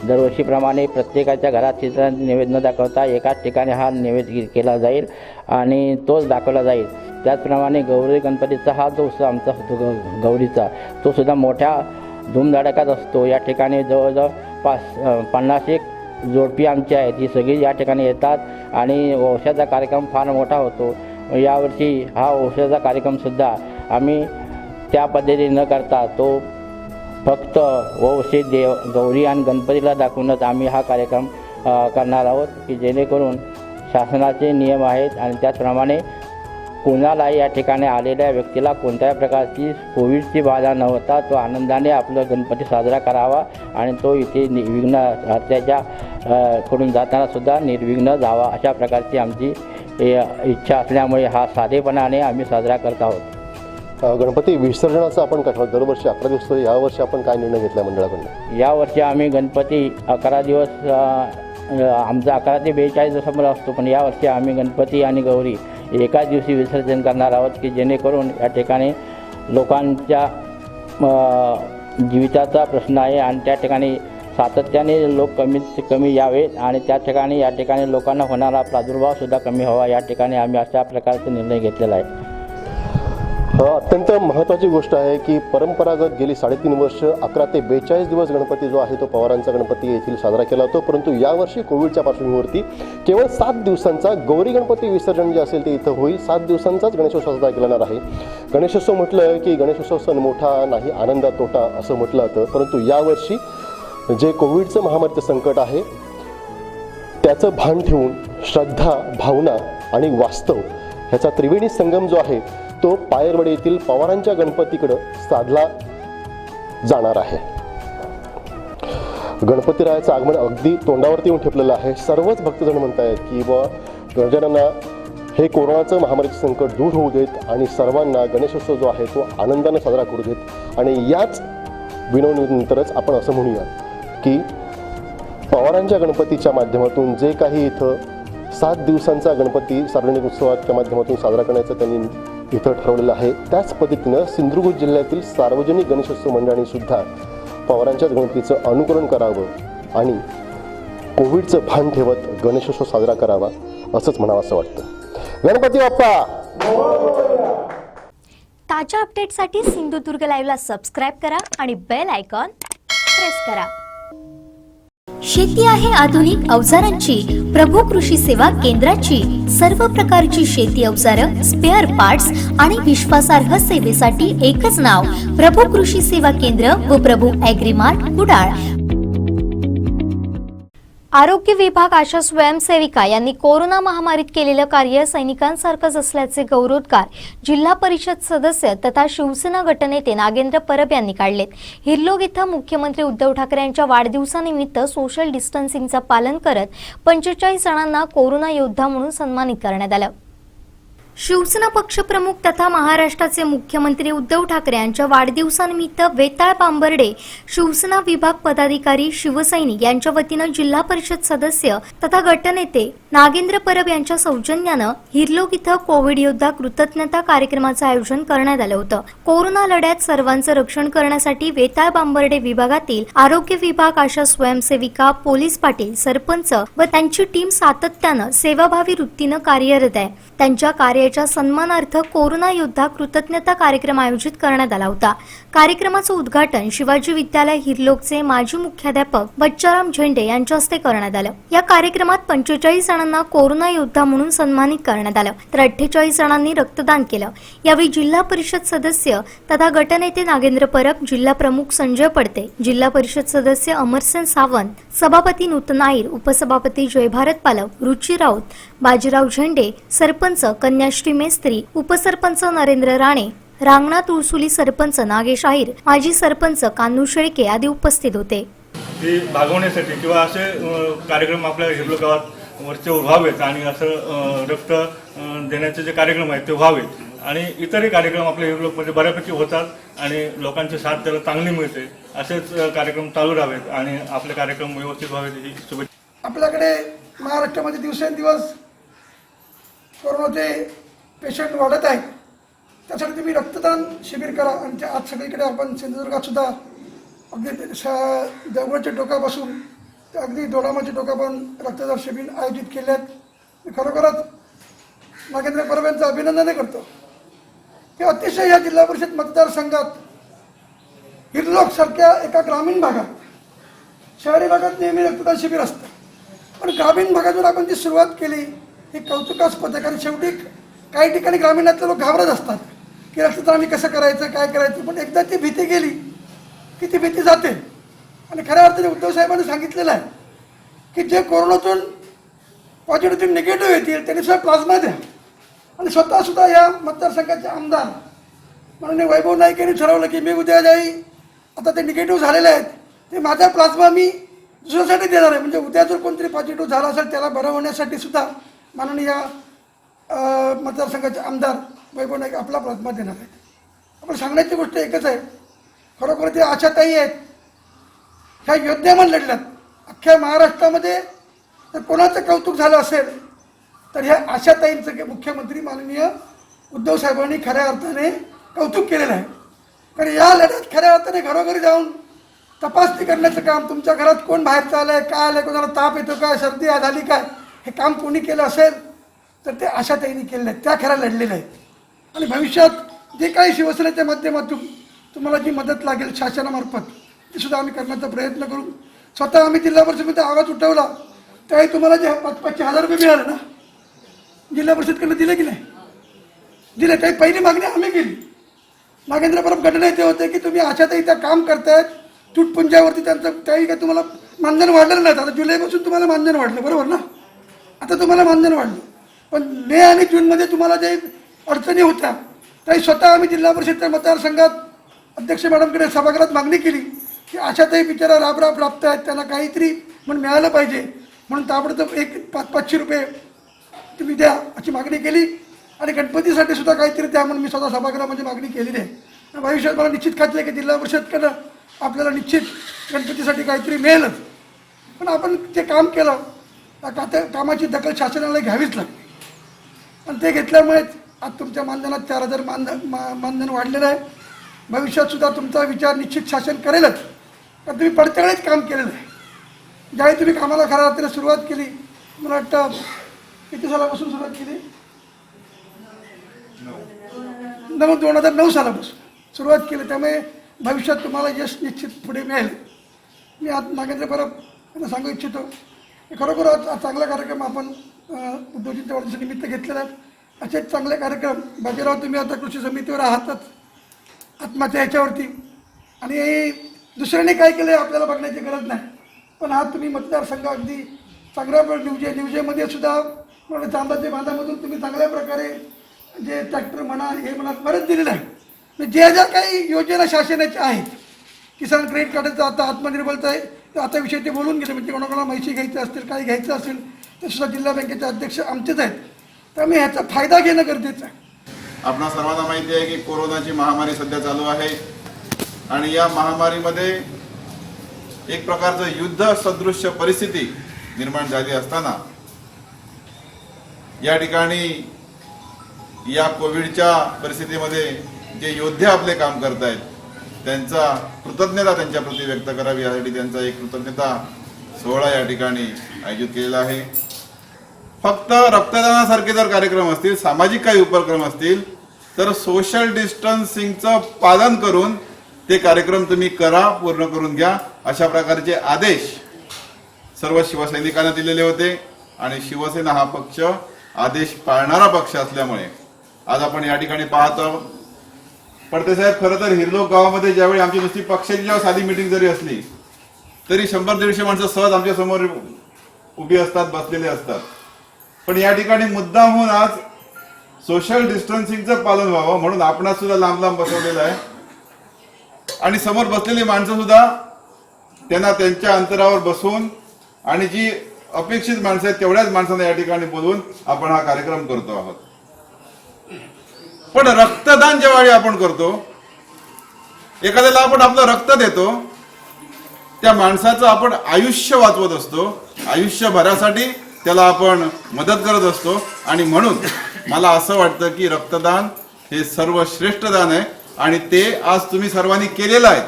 दरवर्षीप्रमाणे प्रत्येकाच्या घरात चित्रांचे नैवेद्य न दाखवता एकाच ठिकाणी हा नैवेद्य केला जाईल आणि तोच दाखवला जाईल. त्याचप्रमाणे गौरी गणपतीचा हा जो उत्सव आमचा होतो गौरीचा, तो सुद्धा मोठ्या धूमधडाक्यात असतो. या ठिकाणी जवळजवळ 50-एक जोडपी आमची आहेत, ही सगळी या ठिकाणी येतात आणि वंशाचा कार्यक्रम फार मोठा होतो. यावर्षी हा वंशाचा कार्यक्रमसुद्धा आम्ही त्या पद्धतीने न करता तो फक्त वंशी देव गौरी आणि गणपतीला दाखवूनच आम्ही हा कार्यक्रम करणार आहोत की जेणेकरून शासनाचे नियम आहेत आणि त्याचप्रमाणे कोणालाही या ठिकाणी आलेल्या व्यक्तीला कोणत्याही प्रकारची कोविडची बाधा न होता तो आनंदाने आपलं गणपती साजरा करावा आणि तो इथे निर्विघ्न त्याच्या कडून जातानासुद्धा निर्विघ्न जावा अशा प्रकारची आमची इच्छा असल्यामुळे हा साधेपणाने आम्ही साजरा करत आहोत. गणपती विसर्जनाचा आपण काय ठरवलं? दरवर्षी 11 दिवस, यावर्षी आपण काय निर्णय घेतला मंडळाकडून? यावर्षी आम्ही गणपती 11 दिवस आमचा 11 ते 42 दिवसामध्ये असतो, पण यावर्षी आम्ही गणपती आणि गौरी एकाच दिवशी विसर्जन करणार आहोत की जेणेकरून या ठिकाणी लोकांच्या जीविताचा प्रश्न आहे आणि त्या ठिकाणी सातत्याने लोक कमीत कमी यावेत आणि त्या ठिकाणी या ठिकाणी लोकांना होणारा प्रादुर्भावसुद्धा कमी व्हावा. या ठिकाणी आम्ही अशा प्रकारचा निर्णय घेतलेला आहे. अत्यंत महत्त्वाची गोष्ट आहे की परंपरागत गेली 3.5 वर्ष 11 ते 42 दिवस गणपती जो आहे तो पवारांचा गणपती येथील साजरा केला होता. परंतु यावर्षी कोविडच्या पार्श्वभूमीवरती केवळ 7 दिवसांचा गौरी गणपती विसर्जन जे असेल ते इथं होईल. 7 दिवसांचाच गणेशोत्सव साजरा केला जाणार आहे. गणेशोत्सव म्हटलं की गणेशोत्सव सण मोठा नाही, आनंदा तोटा असं म्हटलं जातं. परंतु यावर्षी जे कोविडचं महामारीचं संकट आहे त्याचं भान ठेवून श्रद्धा, भावना आणि वास्तव ह्याचा त्रिवेणी संगम जो आहे तो पायरवडे येथील पवारांच्या गणपतीकडं साधला जाणार आहे. गणपतीरायाचं आगमन अगदी तोंडावरती येऊन ठेपलेलं आहे. सर्वच भक्तजण म्हणत आहेत की गणजनांना हे कोरोनाचं महामारीचं संकट दूर होऊ देत आणि सर्वांना गणेशोत्सव जो आहे तो आनंदाने साजरा करू देत. आणि याच विनवणीनंतरच आपण असं म्हणूया की पवारांच्या गणपतीच्या माध्यमातून जे काही इथं 7 दिवसांचा गणपती सार्वजनिक उत्सवाच्या माध्यमातून साजरा करण्याचं त्यांनी इथं ठरवलेलं आहे, त्याच पद्धतीनं सिंधुदुर्ग जिल्ह्यातील सार्वजनिक गणेशोत्सव मंडळांनी सुद्धा पवारांच्याच गणपतीचं अनुकरण करावं आणि कोविडचं भान ठेवत गणेशोत्सव साजरा करावा असंच म्हणावं असं वाटतं. गणपती बाप्पा. ताज्या अपडेटसाठी सिंधुदुर्ग लाईव्हला सबस्क्राईब करा आणि बेल आयकॉन प्रेस करा. शेती आहे आधुनिक अवजारांची, प्रभू कृषी सेवा केंद्राची. सर्व प्रकारची शेती अवजारं, स्पेअर पार्ट्स आणि विश्वासार्ह सेवेसाठी एकच नाव, प्रभू कृषी सेवा केंद्र व प्रभू ॲग्रीमार्ट कुडाळ. आरोग्य विभाग आशा स्वयंसेविका यांनी कोरोना महामारीत केलेलं कार्य सैनिकांसारखंच असल्याचे गौरवोद्गार जिल्हा परिषद सदस्य तथा शिवसेना गटनेते नागेंद्र परब यांनी काढलेत. हिरलोग इथं मुख्यमंत्री उद्धव ठाकरे यांच्या वाढदिवसानिमित्त सोशल डिस्टन्सिंगचं पालन करत 45 जणांना कोरोना योद्धा म्हणून सन्मानित करण्यात आलं. शिवसेना पक्षप्रमुख तथा महाराष्ट्राचे मुख्यमंत्री उद्धव ठाकरे यांच्या वाढदिवसानिमित्त वेताळ बांबर्डे शिवसेना विभाग पदाधिकारी शिवसैनिक यांच्या वतीनं जिल्हा परिषद सदस्य तथा गटनेते नागेंद्र परब यांच्या सौजन्यानं हिरलोक इथं कोविड योद्धा कृतज्ञता कार्यक्रमाचं आयोजन करण्यात आलं होतं. कोरोना लढ्यात सर्वांचं रक्षण करण्यासाठी वेताळ बांबर्डे विभागातील आरोग्य विभाग, आशा स्वयंसेविका, पोलीस पाटील, सरपंच व त्यांची टीम सातत्यानं सेवाभावी वृत्तीनं कार्यरत आहे. त्यांच्या कार्याच्या सन्मानार्थ कोरोना योद्धा कृतज्ञता कार्यक्रम आयोजित करण्यात आला होता. कार्यक्रमाचं उद्घाटन शिवाजी विद्यालय हिरलोकचे माजी मुख्याध्यापक बच्चाराम झेंडे यांच्या हस्ते करण्यात आलं. या कार्यक्रमात 45 जणांना कोरोना योद्धा म्हणून सन्मानित करण्यात आलं, तर 48 जणांनी रक्तदान केलं. यावेळी जिल्हा परिषद सदस्य तथा गटनेते नागेंद्र परब, जिल्हा प्रमुख संजय पडते, जिल्हा परिषद सदस्य अमरसेन सावंत, सभापती नूतन आईर, उपसभापती जयभारत पालव, रुची राऊत, बाजीराव झेंडे, सरपंच कन्याश्री मेस्त्री, उपसरपंच नरेंद्र राणे, रांगणात उळसुली सरपंच नागेश आहिर, माजी सरपंच कान्हू शेळके आदी उपस्थित होते. ते भागवण्यासाठी किंवा असे कार्यक्रम आपल्या हिरलोक गावात वरचे व्हावेत आणि असं रक्त देण्याचे जे कार्यक्रम आहेत ते व्हावेत आणि इतरही कार्यक्रम आपल्या हिरलोकमध्ये बऱ्यापैकी होतात आणि लोकांची साथ त्याला चांगली मिळते. असेच कार्यक्रम चालू राहावेत आणि आपले कार्यक्रम व्यवस्थित व्हावेत ही शुभेच्छा. आपल्याकडे महाराष्ट्रामध्ये दिवसेंदिवस कोरोनाचे पेशंट वाढत आहेत. त्यासाठी तुम्ही रक्तदान शिबिर करा आणि आज सगळीकडे आपण सिंधुदुर्गात सुद्धा अगदी देवगडच्या टोकापासून ते अगदी दोडामाच्या टोकापर्यंत रक्तदान शिबिर आयोजित केले आहेत. मी खरोखरच नागेंद्र परब यांचं अभिनंदन करतो की अतिशय या जिल्हा परिषद मतदारसंघात हिरलोक सारख्या एका ग्रामीण भागात, शहरी भागात नेहमी रक्तदान शिबिर असतं, पण ग्रामीण भागातून आपण जी सुरुवात केली ही कौतुकास्पद आहे. कारण शेवटी काही ठिकाणी ग्रामीणातले लोक घाबरत असतात की रक्तदान आम्ही कसं करायचं, काय करायचं, पण एकदा ती भीती गेली की ती भीती जाते. आणि खऱ्या अर्थाने उद्धव साहेबांनी सांगितलेलं आहे की जे कोरोनातून पॉझिटिव्ह निगेटिव्ह येतील त्यांनी सुद्धा प्लाझ्मा द्या. आणि सुद्धा या मतदारसंघाचे आमदार माननीय वैभव नाईक यांनी ठरवलं की मी उद्या जाई आता ते निगेटिव्ह झालेले आहेत ते माझा प्लाझ्मा मी दुसऱ्यासाठी देणार आहे. म्हणजे उद्या जर कोणतरी पॉझिटिव्ह झाला असेल त्याला बरं होण्यासाठी सुद्धा माननीय मतदारसंघाचे आमदार वैभव नाईक आपला प्लाझ्मा देणार आहेत. आपण सांगण्याची गोष्ट एकच आहे, खरोखर ते आशाताई आहेत, ह्या योद्ध्यामान लढल्यात. अख्ख्या महाराष्ट्रामध्ये जर कोणाचं कौतुक झालं असेल तर ह्या आशाताईंचं मुख्यमंत्री माननीय उद्धव साहेबांनी खऱ्या अर्थाने कौतुक केलेलं आहे. कारण या लढ्यात खऱ्या अर्थाने घरोघरी जाऊन तपासणी करण्याचं काम, तुमच्या घरात कोण बाहेरचं आलं आहे, काय आलं, कोणाला ताप येतो काय, सर्दी झाली काय, हे काम कोणी केलं असेल तर ते आशाताईंनी केलेलं आहे, त्या खऱ्या लढलेल्या आहेत. आणि भविष्यात जे काही शिवसेनेच्या माध्यमातून तुम्हाला जी मदत लागेल शासनामार्फत ती सुद्धा आम्ही करण्याचा प्रयत्न करू. स्वतः आम्ही जिल्हा परिषदेमध्ये आवाज उठवला त्यावेळी तुम्हाला जे 5,000 रुपये मिळाले ना, जिल्हा परिषदकडनं दिले की नाही दिले, काही पहिली मागणी आम्ही केली. नागेंद्र परब गटनेते होते की तुम्ही आशाताई त्या काम करतायत तुटपुंजावरती, त्यांचं त्यावेळी काही तुम्हाला मानधन वाढलेलं नाही. आता जुलैपासून तुम्हाला मानधन वाढलं, बरोबर ना, आता तुम्हाला मानधन वाढलं. पण मे आणि जूनमध्ये तुम्हाला जे अडचणी होत्या त्याही स्वतः आम्ही जिल्हा परिषदच्या मतदारसंघात अध्यक्ष मॅडमकडे सभागृहात मागणी केली की आशाताई बिचारा राब प्राप्त आहेत, त्यांना काहीतरी म्हणून मिळालं पाहिजे, म्हणून ताबडतोब 500 रुपये तुम्ही द्या अशी मागणी केली. आणि गणपतीसाठी सुद्धा काहीतरी द्या म्हणून मी स्वतः सभागृहामध्ये मागणी केलेली आहे. भविष्यात मला निश्चित खात्री आहे की जिल्हा परिषदकडं आपल्याला निश्चित गणपतीसाठी काहीतरी मिळेलच. पण आपण जे काम केलं त्या कामाची दखल शासनाला घ्यावीच लागते आणि ते घेतल्यामुळेच आज तुमच्या मानधनात 4,000 मानधन वाढलेलं आहे. भविष्यात सुद्धा तुमचा विचार निश्चित शासन करेलच, तर तुम्ही पडताळीच काम केलेलं आहे. ज्यावेळी तुम्ही कामाला खऱ्या अर्थाने सुरुवात केली, मला वाटतं किती सालापासून सुरुवात केली, 2009 सालापासून सुरुवात केली, त्यामुळे भविष्यात तुम्हाला यश निश्चित पुढे मिळेल. मी आज नागेंद्र परब यांना सांगू इच्छितो की खरोखर आज चांगला कार्यक्रम आपण उद्योजकांच्या वाढदिवसानिमित्त घेतलेला आहे. असेच चांगले कार्यक्रम बाजीराव, तुम्ही आता कृषी समितीवर आहातच आत्माच्या ह्याच्यावरती, आणि दुसऱ्याने काय केलं आहे आपल्याला बघण्याची गरज नाही. पण आज तुम्ही मतदारसंघ अगदी चांगल्या न्यूजेमध्ये सुद्धा मला चांदाच्या बांधामधून तुम्ही चांगल्या प्रकारे जे ट्रॅक्टर म्हणा हे म्हणा बरंच दिलेलं आहे. ज्या ज्या काही योजना शासनाच्या आहेत, किसान क्रेडिट कार्डाचं आता आत्मनिर्भरचं आहे, तर आता विषय ते बोलून गेले. म्हणजे कोणाकोणाला म्हैशी घ्यायचं असतील, काही घ्यायचं असेल ते सुद्धा जिल्हा बँकेचे अध्यक्ष आमचेच आहेत. त्यामुळे ह्याचा फायदा घेणं गरजेचं आहे. आपणा सर्वांना माहिती आहे की कोरोनाची महामारी सध्या चालू आहे आणि या महामारीमध्ये एक प्रकारचं युद्ध सदृश्य परिस्थिती निर्माण झाली असताना या ठिकाणी या कोविडच्या परिस्थितीमध्ये जे योद्धे आपले काम करतायत त्यांचा कृतज्ञता त्यांच्याप्रती व्यक्त करावी यासाठी त्यांचा एक कृतज्ञता सोहळा या ठिकाणी आयोजित केलेला आहे. फक्त रक्तदानासारखे जर कार्यक्रम असतील, सामाजिक काही उपक्रम असतील तर सोशल डिस्टन्सिंगचं पालन करून ते कार्यक्रम तुम्ही करा, पूर्ण करून घ्या, अशा प्रकारचे आदेश सर्व शिवसैनिकांना दिलेले होते. आणि शिवसेना हा पक्ष आदेश पाळणारा पक्ष असल्यामुळे आज आपण या ठिकाणी पाहतो. पडते साहेब, खरं तर हिरलोक गावामध्ये ज्यावेळी आमची नुसती पक्षाची जेव्हा साधी मिटिंग जरी असली तरी 100-150 माणसं सहज आमच्या समोर उभी असतात, बसलेले असतात. पण या ठिकाणी मुद्दामहून आज सोशल डिस्टन्सिंगचं पालन व्हावं म्हणून आपणास सुद्धा लांब लांब बसवलेलं आहे आणि समोर बसलेली माणसं सुद्धा त्यांना त्यांच्या अंतरावर बसून आणि जी अपेक्षित माणसं आहेत तेवढ्याच माणसांना या ठिकाणी बोलवून आपण हा कार्यक्रम करतो आहोत. पण रक्तदान जेव्हा आपण करतो, एखाद्याला आपण आपलं रक्त देतो, त्या माणसाचं आपण आयुष्य वाचवत असतो, आयुष्यभरासाठी त्याला आपण मदत करत असतो. आणि म्हणून मला असं वाटतं की रक्तदान हे सर्वश्रेष्ठ दान आहे आणि ते आज तुम्ही सर्वांनी केलेलं आहे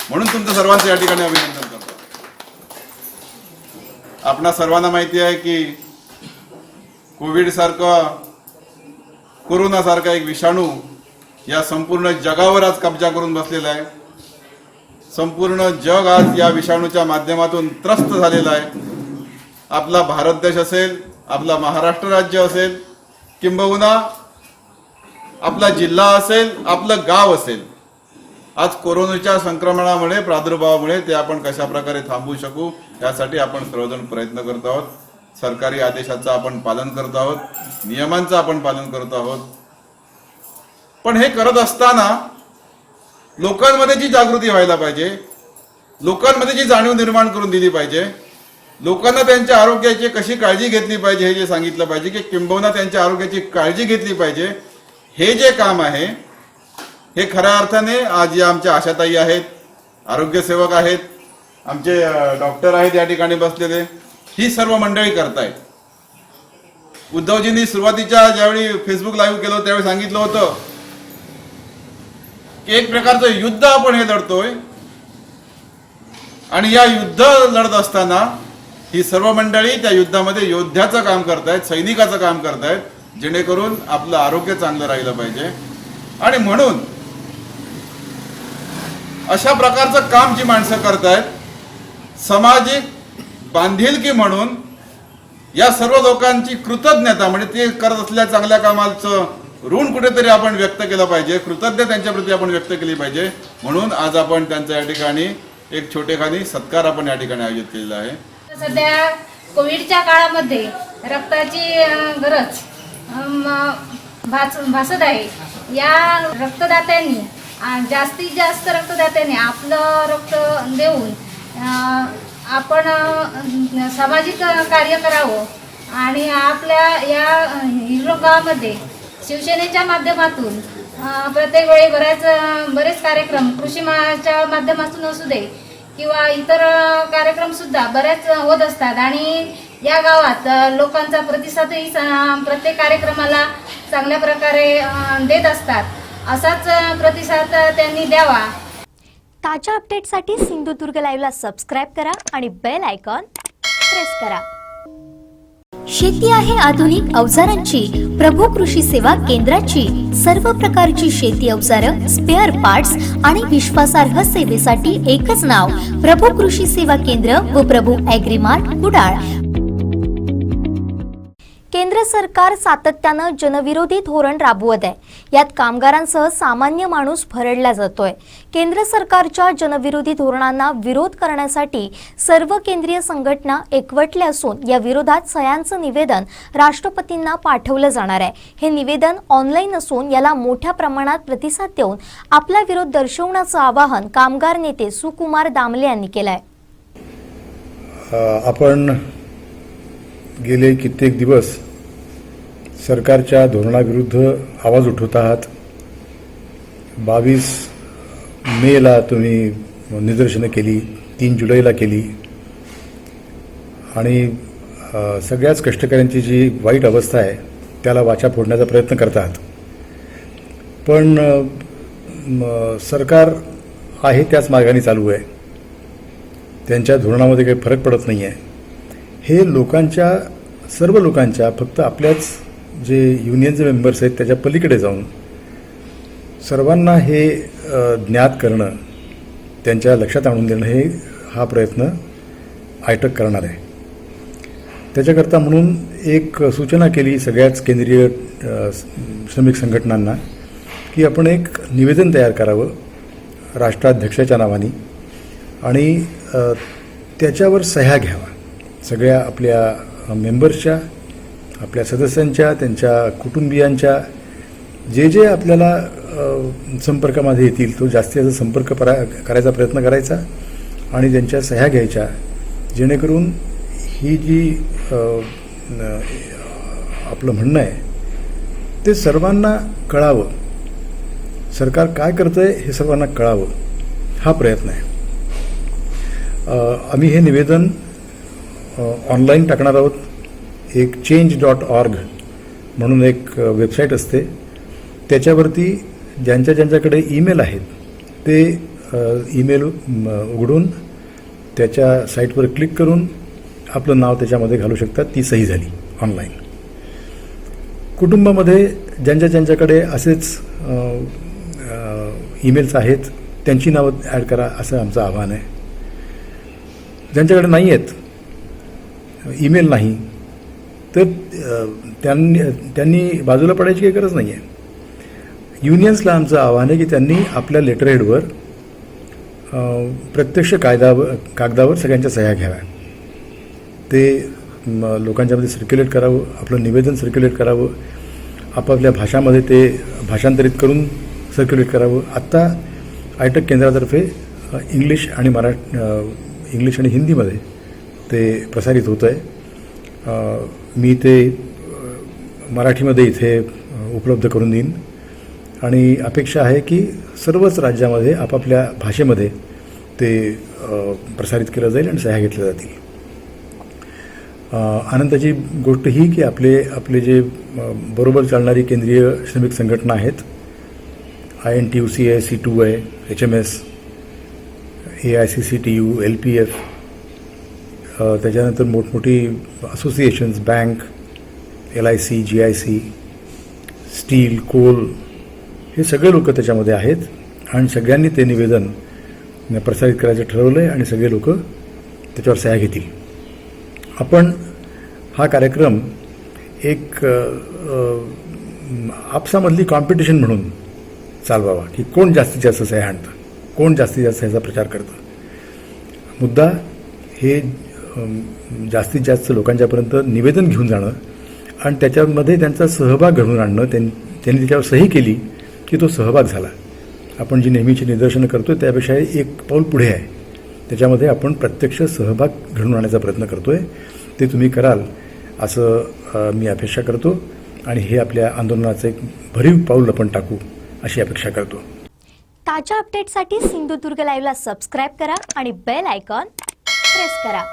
म्हणून तुमचं सर्वांचं या ठिकाणी अभिनंदन करतो. आपणा सर्वांना माहिती आहे की कोरोना सारखा एक विषाणू या संपूर्ण जगावर आज कब्जा करून बसलेला आहे. संपूर्ण जग आज या विषाणूच्या माध्यमातून त्रस्त झालेला आहे. आपला भारत देश असेल, आपला महाराष्ट्र राज्य असेल, किंबहुना आपला जिल्हा असेल, आपलं गाव असेल, आज कोरोनाच्या संक्रमणामुळे, प्रादुर्भावामुळे ते आपण कशा प्रकारे थांबवू शकू यासाठी आपण सर्वजण प्रयत्न करत आहोत. सरकारी आदेशाचं आपण पालन करत आहोत, नियमांचं आपण पालन करत आहोत. पण हे करत असताना लोकांमध्ये जी जागृती व्हायला पाहिजे, लोकांमध्ये जी जाणीव निर्माण करून दिली पाहिजे, लोकांना त्यांच्या आरोग्याची कशी काळजी घेतली पाहिजे हे जे सांगितलं पाहिजे की किंबहुना त्यांच्या आरोग्याची काळजी घेतली पाहिजे, हे जे काम आहे हे खऱ्या अर्थाने आज या आमच्या आशाताई आहेत, आरोग्यसेवक आहेत, आमचे डॉक्टर आहेत या ठिकाणी बसलेले, ही सर्व मंडळी करतायत. उद्धवजींनी सुरुवातीच्या ज्यावेळी फेसबुक लाईव्ह केलं त्यावेळी सांगितलं होतं की एक प्रकारचं युद्ध आपण हे लढतोय आणि या युद्ध लढत असताना ही सर्व मंडळी त्या युद्धामध्ये योद्ध्याचं काम करतायत, सैनिकाचं काम करतायत, जेणेकरून आपलं आरोग्य चांगलं राहिलं पाहिजे. आणि म्हणून अशा प्रकारचं काम जी माणसं करतायत, सामाजिक बांधिलकी म्हणून या सर्व लोकांची कृतज्ञता म्हणजे ते करत असलेल्या चांगल्या कामाचं ऋण कुठेतरी आपण व्यक्त केलं पाहिजे, कृतज्ञता त्यांच्याप्रती आपण व्यक्त केली पाहिजे. म्हणून आज आपण त्यांच्या या ठिकाणी एक छोटेखानी सत्कार आपण या ठिकाणी आयोजित केलेला आहे. सध्या कोविडच्या काळामध्ये रक्ताची गरज भासत आहे. या रक्तदात्यांनी जास्तीत जास्त रक्तदात्यांनी आपलं रक्त देऊन आपण सामाजिक कार्य करावं आणि आपल्या या हिरलोक गावामध्ये शिवसेनेच्या माध्यमातून प्रत्येक वेळी बरेच कार्यक्रम कृषीच्या माध्यमातून असू दे किंवा इतर कार्यक्रम सुद्धा बऱ्याच होत असतात आणि या गावात लोकांचा प्रतिसादही प्रत्येक कार्यक्रमाला चांगल्या प्रकारे देत असतात. असाच प्रतिसाद त्यांनी द्यावा. ताज्या अपडेटसाठी सिंधुदुर्ग लाईव्हला सबस्क्राईब करा आणि बेल आयकॉन प्रेस करा. शेती आहे आधुनिक अवजारांची, प्रभू कृषी सेवा केंद्राची. सर्व प्रकारची शेती अवजारं, स्पेअर पार्ट्स आणि विश्वासार्ह सेवेसाठी एकच नाव, प्रभू कृषी सेवा केंद्र व प्रभू ॲग्रीमार्ट कुडाळ. केंद्र सरकार सातत्यानं जनविरोधी धोरण राबवत आहे. यात कामगारांसह सामान्य माणूस भरडला जातोय. केंद्र सरकारच्या जनविरोधी धोरणांना विरोध करण्यासाठी सर्व केंद्रीय संघटना एकवटल्या असून या विरोधात सह्यांचं निवेदन राष्ट्रपतींना पाठवलं जाणार आहे. हे निवेदन ऑनलाईन असून याला मोठ्या प्रमाणात प्रतिसाद देऊन आपला विरोध दर्शवण्याचं आवाहन कामगार नेते सुकुमार दामले यांनी केलंय. आपण गेले कित्येक दिवस सरकारच्या धोरणाविरुद्ध आवाज उठवत आहात. 22 मेला तुम्ही निदर्शनं केली, 3 जुलैला केली आणि सगळ्याच कष्टकऱ्यांची जी वाईट अवस्था आहे त्याला वाचा फोडण्याचा प्रयत्न करतात. पण सरकार आहे त्याच मार्गाने चालू आहे. त्यांच्या धोरणामध्ये काही फरक पडत नाही आहे. हे लोकांच्या, सर्व लोकांच्या, फक्त आपल्याच जे युनियनचे मेंबर्स आहेत त्याच्या पलीकडे जाऊन सर्वांना हे ज्ञात करणं, त्यांच्या लक्षात आणून देणं, हा प्रयत्न आयटक करणार आहे. त्याच्याकरता म्हणून एक सूचना केली सगळ्याच केंद्रीय श्रमिक संघटनांना की आपण एक निवेदन तयार करावं राष्ट्राध्यक्षाच्या नावाने आणि त्याच्यावर सह्या घ्यावा सगळ्या आपल्या मेंबर्सच्या, आपल्या सदस्यांच्या, त्यांच्या कुटुंबियांच्या, जे जे आपल्याला संपर्कामध्ये येतील तो जास्तीत जास्त संपर्क करायचा प्रयत्न करायचा आणि त्यांच्या सह्या घ्यायच्या, जेणेकरून ही जी आपलं म्हणणं आहे ते सर्वांना कळावं, सरकार काय करतंय हे सर्वांना कळावं, हा प्रयत्न आहे. आम्ही हे निवेदन ऑनलाईन टाकणार आहोत. एक change.org म्हणून एक वेबसाईट असते, त्याच्यावरती ज्यांच्याकडे ईमेल आहेत ते ईमेल उघडून त्याच्या साईटवर क्लिक करून आपलं नाव त्याच्यामध्ये घालू शकतात. ती सही झाली ऑनलाईन. कुटुंबामध्ये ज्यांच्याकडे असेच ईमेल्स आहेत त्यांची नावं ॲड करा असं आमचं आव्हान आहे. ज्यांच्याकडे नाही आहेत, ईमेल नाही, तर त्यांनी बाजूला पडायची काही गरज नाही आहे. युनियन्सला आमचं आव्हान आहे की त्यांनी आपल्या लेटरहेडवर प्रत्यक्ष कागदावर सगळ्यांच्या सह्या घ्याव्या. ते लोकांच्यामध्ये सर्क्युलेट करावं, आपलं निवेदन सर्क्युलेट करावं, आपापल्या भाषामध्ये ते भाषांतरित करून सर्क्युलेट करावं. आत्ता आयटक केंद्रातर्फे इंग्लिश आणि हिंदीमध्ये ते प्रसारित होतं आहे. मी ते मराठीमध्ये इथे उपलब्ध करून देईन आणि अपेक्षा आहे की सर्वच राज्यामध्ये आपापल्या भाषेमध्ये ते प्रसारित केलं जाईल आणि सह्या घेतल्या जातील. आनंदाची गोष्ट ही की आपले जे बरोबर चालणारी केंद्रीय श्रमिक संघटना आहेत, INTUC आहे, C2 आहे, HMS, AICCTU, LPF, त्याच्यानंतर मोठमोठी associations, bank, LIC, GIC, steel, coal, हे सगळे लोक त्याच्यामध्ये आहेत आणि सगळ्यांनी ते निवेदन प्रसारित करायचं ठरवलं आहे आणि सगळे लोक त्याच्यावर सह्या घेतील. आपण हा कार्यक्रम एक आपसामधली कॉम्पिटिशन म्हणून चालवावा की कोण जास्तीत जास्त सह्या आणतं, कोण जास्तीत जास्त ह्याचा प्रचार करतं. मुद्दा हे जास्तीत जास्त लोकांच्यापर्यंत निवेदन घेऊन जाणं आणि त्याच्यामध्ये त्यांचा सहभाग घडवून आणणं. त्यांनी त्याच्यावर सही केली की तो सहभाग झाला. आपण जी नेहमीची निदर्शनं करतो त्यापेक्षा एक पाऊल पुढे आहे. त्याच्यामध्ये आपण प्रत्यक्ष सहभाग घडवून आणण्याचा प्रयत्न करतो आहे. ते तुम्ही कराल असं मी अपेक्षा करतो आणि हे आपल्या आंदोलनाचं एक भरीव पाऊल आपण टाकू अशी अपेक्षा करतो. ताज्या अपडेटसाठी सिंधुदुर्ग लाईव्हला सबस्क्राईब करा आणि बेल आयकॉन प्रेस करा.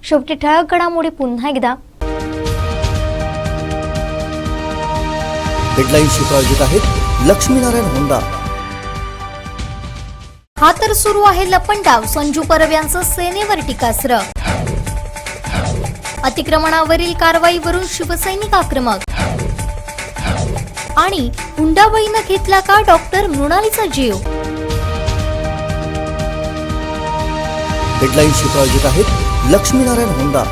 शेवटी ठळक घडामोडी पुन्हा एकदा. हेडलाईन्सची प्रायोजित आहेत लक्ष्मीनारायण होंडा. हा तर सुरू आहे लपंडाव. संजू परब यांचं सेनेवर टीकास्त्र. अतिक्रमणावरील कारवाईवरून शिवसैनिक आक्रमक. आणि हुंडाबळीनं घेतला का डॉक्टर मृणालीचा जीव. हेडलाईन्सची प्रायोजित आहेत लक्ष्मीनारायण होंडा.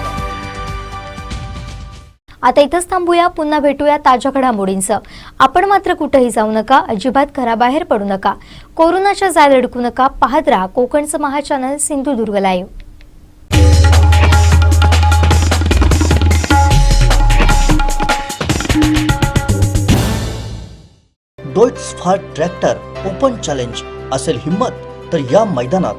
आता इथंच थांबूया. पुन्हा भेटूया ताज्या घडामोडींसह. आपण मात्र कुठेही जाऊ नका, अजिबात घराबाहेर पडू नका, कोरोनाच्या जाळ्यात अडकू नका. पाहत राहा कोकणचं महाचॅनल Sindhudurg live. Deutz Fahr tractor open challenge असेल हिम्मत तर या मैदानात.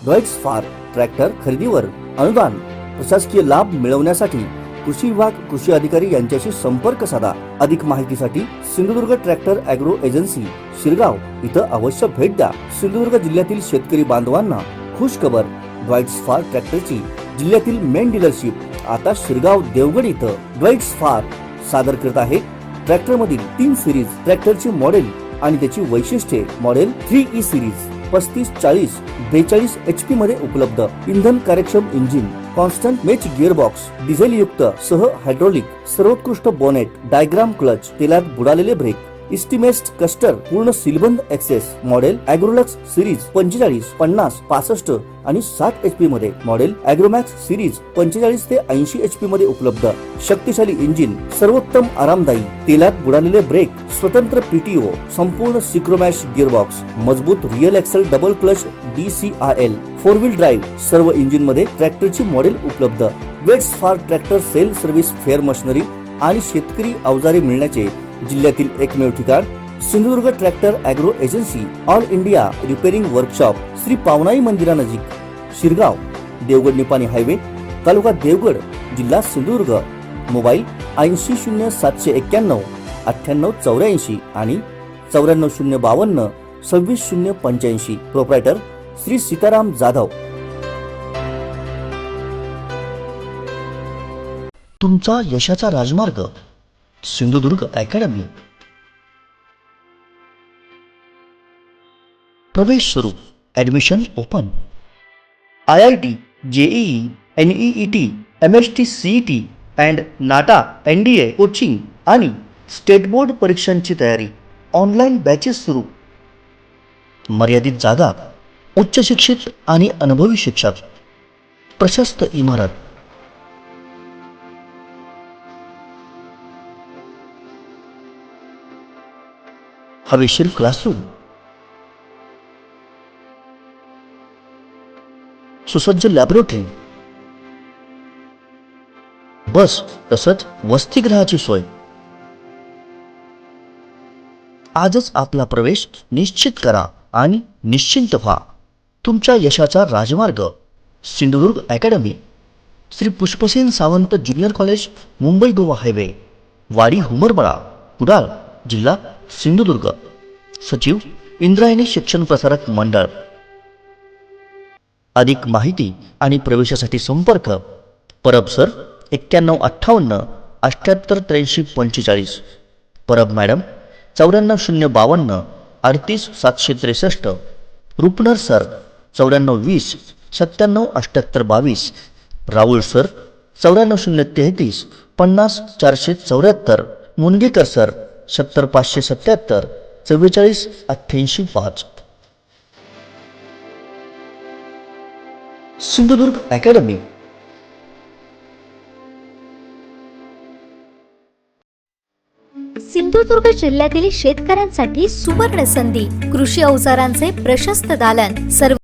डॉइट्सफार ट्रॅक्टर खरेदीवर अनुदान, प्रशासकीय लाभ मिळवण्यासाठी कृषी विभाग कृषी अधिकारी यांच्याशी संपर्क साधा. अधिक माहितीसाठी Sindhudurg tractor agro agency Shirgaon इथं अवश्य भेट द्या. सिंधुदुर्ग जिल्ह्यातील शेतकरी बांधवांना खुश खबर, ड्वाइट्स फार ट्रॅक्टरची जिल्ह्यातील मेन डीलरशिप आता शिरगाव देवगड इथं ड्वाइट्स फार सादर करत आहे. ट्रॅक्टर मधील 3 सिरीज ट्रॅक्टरची मॉडेल आणि त्याची वैशिष्ट्ये. मॉडेल 3E सिरीज 35-40 42 HP मध्ये उपलब्ध. इंधन कार्यक्षम engine, constant match gearbox, diesel युक्त सह हायड्रोलिक, सर्वोत्कृष्ट बोनेट, डायग्राम क्लच, तेलात बुडालेले ब्रेक, इस्टिमेस्ट कस्टर, पूर्ण सीलबंद एक्सेस. मॉडेल ॲग्रोलक्स सिरीज 45, 50, 65 आणि 60 HP मध्ये. मॉडेल ॲग्रोमॅक्स सिरीज 45 ते 80 HP मध्ये उपलब्ध. शक्तिशाली इंजिन, सर्वोत्तम आरामदायी, तेलात बुडालेले ब्रेक, स्वतंत्र PTO, संपूर्ण सिक्रोमॅश गिअरबॉक्स, मजबूत rear axle double clutch DCIL, 4 wheel drive. सर्व इंजिन मध्ये ट्रॅक्टरची मॉडेल उपलब्ध. वेट्स फार ट्रॅक्टर सेल सर्व्हिस, फेअर मशिनरी आणि शेतकरी अवजारे मिळण्याचे जिल्ह्यातील एकमेव ठिकाण Sindhudurg tractor agro agency, all India repairing workshop, Shri Pavanai मंदिरानजीक, शिरगाव, देवगड निपाणी हायवे, तालुका देवगड, जिल्हा सिंधुदुर्ग. मोबाईल 800791 9884 आणि 94052 26085. प्रोप्रायटर श्री सीताराम जाधव. तुमचा यशाचा राजमार्ग सिंधुदुर्ग अकॅडमी. प्रवेश सुरू. Admission open. IIT, JEE, NEET, MST CET and NATA NDA coaching आणि स्टेट बोर्ड परीक्षांची तयारी. ऑनलाईन बॅचेस सुरू. मर्यादित जागा, उच्च शिक्षित आणि अनुभवी शिक्षक, प्रशस्त इमारत. हवेशीर क्लासरूम, सुसज्ज लॅबोरेटरी, बस तसंच वसतिगृहाची सोय. आजच आपला प्रवेश निश्चित करा आणि निश्चिंत व्हा. तुमच्या यशाचा राजमार्ग Sindhudurg academy. Shri Pushpasen Sawant junior college, Mumbai Goa highway, वाडी हुमरबळा, कुडाळ, जिल्हा सिंधुदुर्ग. सचिव इंद्रायणी शिक्षण प्रसारक मंडळ. अधिक माहिती आणि प्रवेशासाठी संपर्क Parab sir 9158 78 83 45. Parab madam 94 052 38 763. Rupnar sir 94 20 97 78 22. Rahul sir 94 033 50 474. Mungekar sir 70 577 44 88 5. Sindhudurg academy. Sindhudurg जिल्ह्यातील शेतकऱ्यांसाठी सुवर्ण संधी. कृषी अवजारांचे प्रशस्त दालन. सर्व